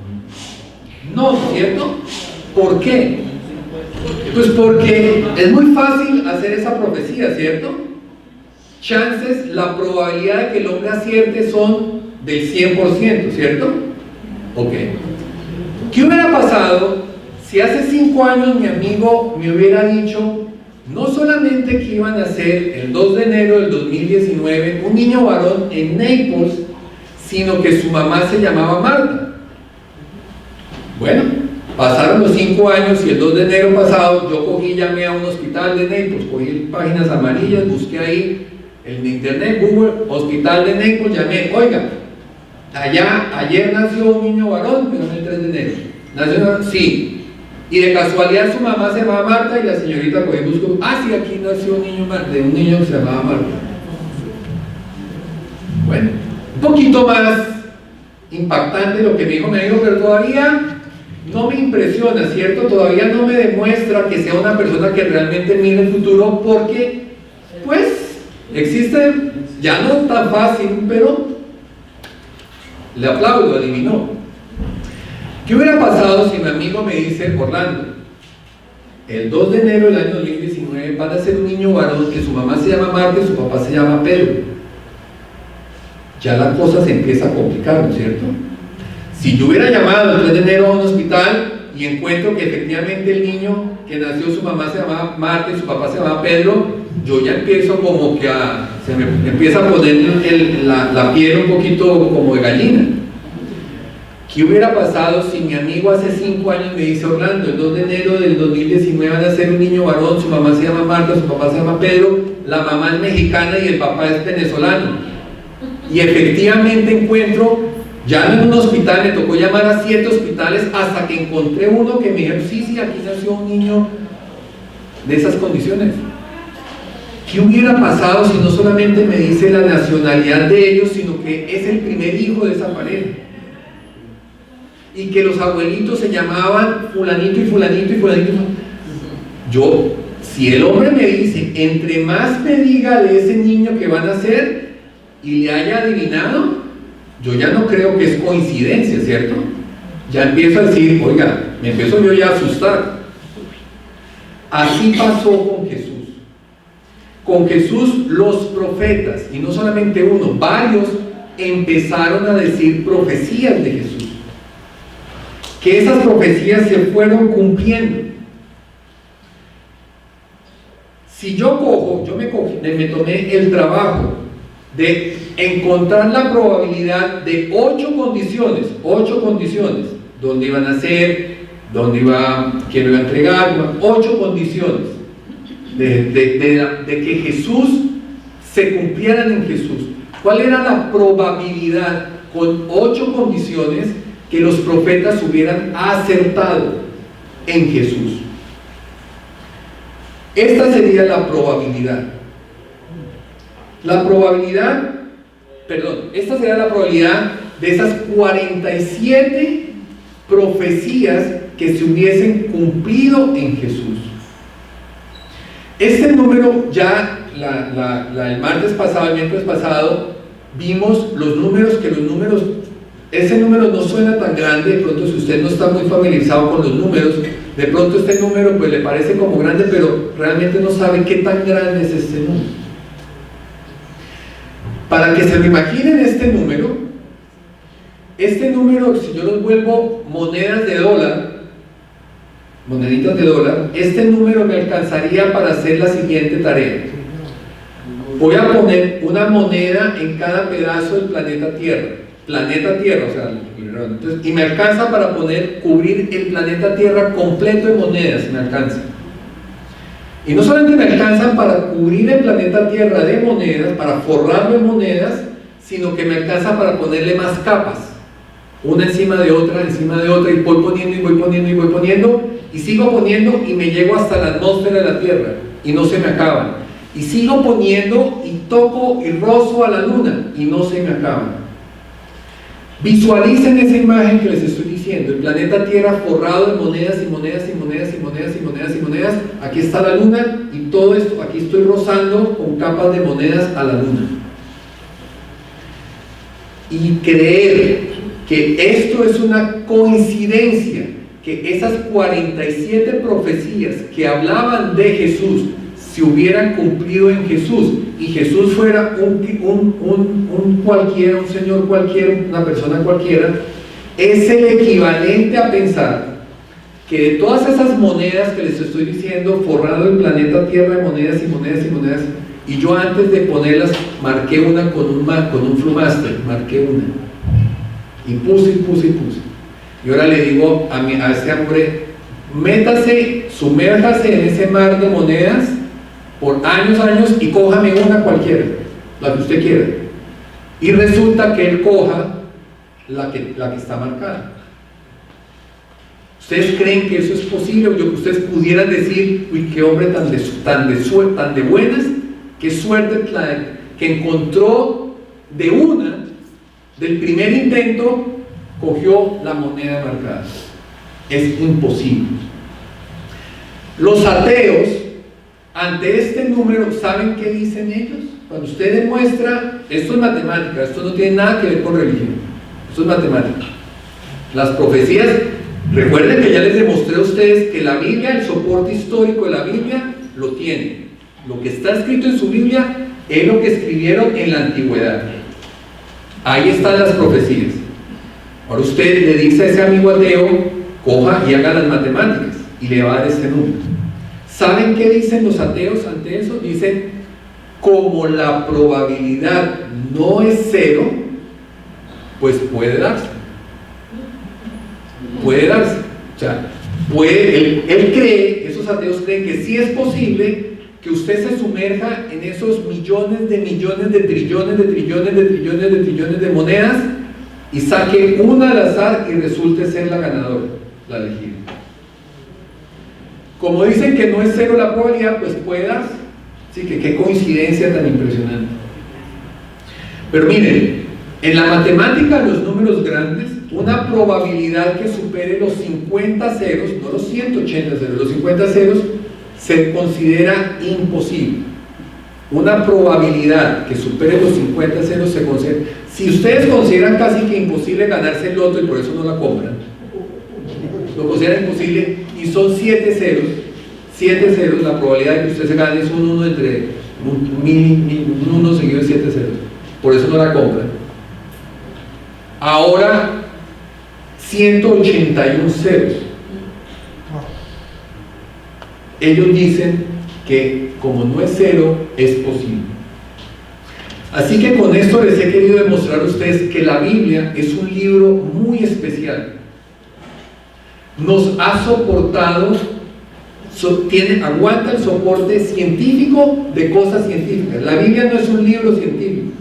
No, ¿cierto? ¿Por qué? Pues porque es muy fácil hacer esa profecía, ¿cierto? Chances, la probabilidad de que el hombre acierte son del 100%, ¿cierto? Ok. ¿Qué hubiera pasado si hace 5 años mi amigo me hubiera dicho no solamente que iban a nacer el 2 de enero del 2019 un niño varón en Naples, sino que su mamá se llamaba Marta? Bueno, pasaron los 5 años y el 2 de enero pasado yo cogí y llamé a un hospital de Naples, cogí páginas amarillas, busqué ahí en internet, Google, hospital de Naples, llamé: oiga, ayer nació un niño varón, pero no el 3 de enero. ¿Nació? Sí. Y de casualidad su mamá se llamaba Marta, y la señorita cogió y buscó: ah, sí, aquí nació un niño que se llamaba Marta. Bueno, un poquito más impactante lo que me dijo, pero todavía no me impresiona, ¿cierto? Todavía no me demuestra que sea una persona que realmente mire el futuro, porque, pues, existe, ya no es tan fácil, pero le aplaudo, adivinó. ¿Qué hubiera pasado si mi amigo me dice: Orlando, el 2 de enero del año 2019 van a ser un niño varón que su mamá se llama Marta y su papá se llama Pedro? Ya la cosa se empieza a complicar, ¿no es cierto? Si yo hubiera llamado el 3 de enero a un hospital y encuentro que efectivamente el niño que nació, su mamá se llamaba Marta y su papá se llamaba Pedro, yo ya empiezo como que se me empieza a poner la piel un poquito como de gallina. ¿Qué hubiera pasado si mi amigo hace 5 años me dice: Orlando, el 2 de enero del 2019 van a ser un niño varón, su mamá se llama Marta, su papá se llama Pedro, la mamá es mexicana y el papá es venezolano? Y efectivamente encuentro, ya en un hospital, me tocó llamar a 7 hospitales hasta que encontré uno que me dijo: sí, sí, aquí nació un niño de esas condiciones. ¿Qué hubiera pasado si no solamente me dice la nacionalidad de ellos, sino que es el primer hijo de esa pareja? Y que los abuelitos se llamaban fulanito y fulanito y fulanito. Yo, si el hombre me dice, entre más me diga de ese niño que van a nacer y le haya adivinado, yo ya no creo que es coincidencia, ¿cierto? Ya empiezo a decir: oiga, me empiezo yo ya a asustar. Así pasó con Jesús. Con Jesús los profetas, y no solamente uno, varios empezaron a decir profecías de Jesús, que esas profecías se fueron cumpliendo. Si yo me tomé el trabajo de encontrar la probabilidad de 8 condiciones, dónde iban a ser, quién lo iba a entregar, 8 condiciones de que Jesús se cumplieran en Jesús. ¿Cuál era la probabilidad con 8 condiciones que los profetas hubieran acertado en Jesús? Esta sería la probabilidad. Esta sería la probabilidad de esas 47 profecías que se hubiesen cumplido en Jesús. Este número ya el martes pasado, el miércoles pasado, vimos los números, ese número no suena tan grande. De pronto, si usted no está muy familiarizado con los números, de pronto este número pues le parece como grande, pero realmente no sabe qué tan grande es este número. Para que se lo imaginen este número, si yo los vuelvo monedas de dólar, moneditas de dólar, este número me alcanzaría para hacer la siguiente tarea. Voy a poner una moneda en cada pedazo del planeta Tierra, o sea, entonces, y me alcanza para cubrir el planeta Tierra completo de monedas, me alcanza. Y no solamente me alcanzan para cubrir el planeta Tierra de monedas, para forrarlo en monedas, sino que me alcanza para ponerle más capas, una encima de otra, y voy poniendo, y sigo poniendo, y me llego hasta la atmósfera de la Tierra, y no se me acaban. Y sigo poniendo, y toco y rozo a la luna, y no se me acaban. Visualicen esa imagen que les estoy diciendo, el planeta Tierra forrado de monedas y monedas y monedas y monedas y monedas y monedas. Aquí está la luna, y todo esto, aquí estoy rozando con capas de monedas a la luna. Y creer que esto es una coincidencia, que esas 47 profecías que hablaban de Jesús se hubieran cumplido en Jesús, y Jesús fuera un cualquiera, un señor cualquiera, una persona cualquiera, es el equivalente a pensar que de todas esas monedas que les estoy diciendo, forrado el planeta Tierra de monedas y monedas y monedas, y yo antes de ponerlas marqué una con un Flowmaster, marqué una, y puse. Y ahora le digo a ese hombre, métase, sumérjase en ese mar de monedas por años y cójame una cualquiera, la que usted quiera. Y resulta que él coja la que está marcada. ¿Ustedes creen que eso es posible? O que ustedes pudieran decir, uy, qué hombre tan de buenas, qué suerte que encontró del primer intento, cogió la moneda marcada. Es imposible. Los ateos, ante este número, ¿saben qué dicen ellos? Cuando usted demuestra, esto es matemática, esto no tiene nada que ver con religión, esto es matemática. Las profecías, recuerden que ya les demostré a ustedes que la Biblia, el soporte histórico de la Biblia, lo tiene. Lo que está escrito en su Biblia es lo que escribieron en la antigüedad. Ahí están las profecías. Ahora usted le dice a ese amigo ateo, coja y haga las matemáticas, y le va a dar ese número. ¿Saben qué dicen los ateos ante eso? Dicen, como la probabilidad no es cero, pues puede darse. Puede darse. O sea, él cree, esos ateos creen que sí es posible que usted se sumerja en esos millones de trillones de monedas y saque una al azar y resulte ser la ganadora, la elegida. Como dicen que no es cero la probabilidad, pues puede darse. Así que qué coincidencia tan impresionante. Pero miren, en la matemática, los números grandes, una probabilidad que supere los 50 ceros, no los 180 ceros, los 50 ceros, se considera imposible. Una probabilidad que supere los 50 ceros se considera. Si ustedes consideran casi que imposible ganarse el loto y por eso no la compran, lo consideran imposible, y son 7 ceros, la probabilidad de que usted se gane es un 1 entre un 1 seguido de 7 ceros, por eso no la compran. Ahora 181 ceros. Ellos dicen que como no es cero, es posible. Así que con esto les he querido demostrar a ustedes que la Biblia es un libro muy especial. Nos ha soportado, aguanta el soporte científico de cosas científicas. La Biblia no es un libro científico,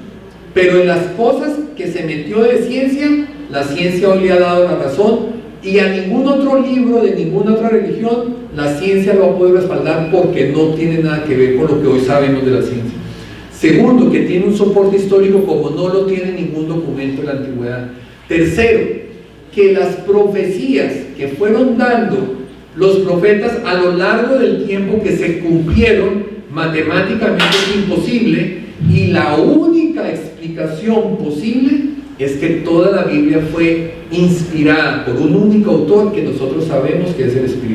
pero en las cosas que se metió de ciencia, la ciencia hoy le ha dado la razón, y a ningún otro libro de ninguna otra religión la ciencia lo va a poder respaldar, porque no tiene nada que ver con lo que hoy sabemos de la ciencia. Segundo, que tiene un soporte histórico como no lo tiene ningún documento de la antigüedad. Tercero, que las profecías que fueron dando Los profetas, a lo largo del tiempo que se cumplieron, matemáticamente es imposible, y la única explicación posible es que toda la Biblia fue inspirada por un único autor que nosotros sabemos que es el Espíritu.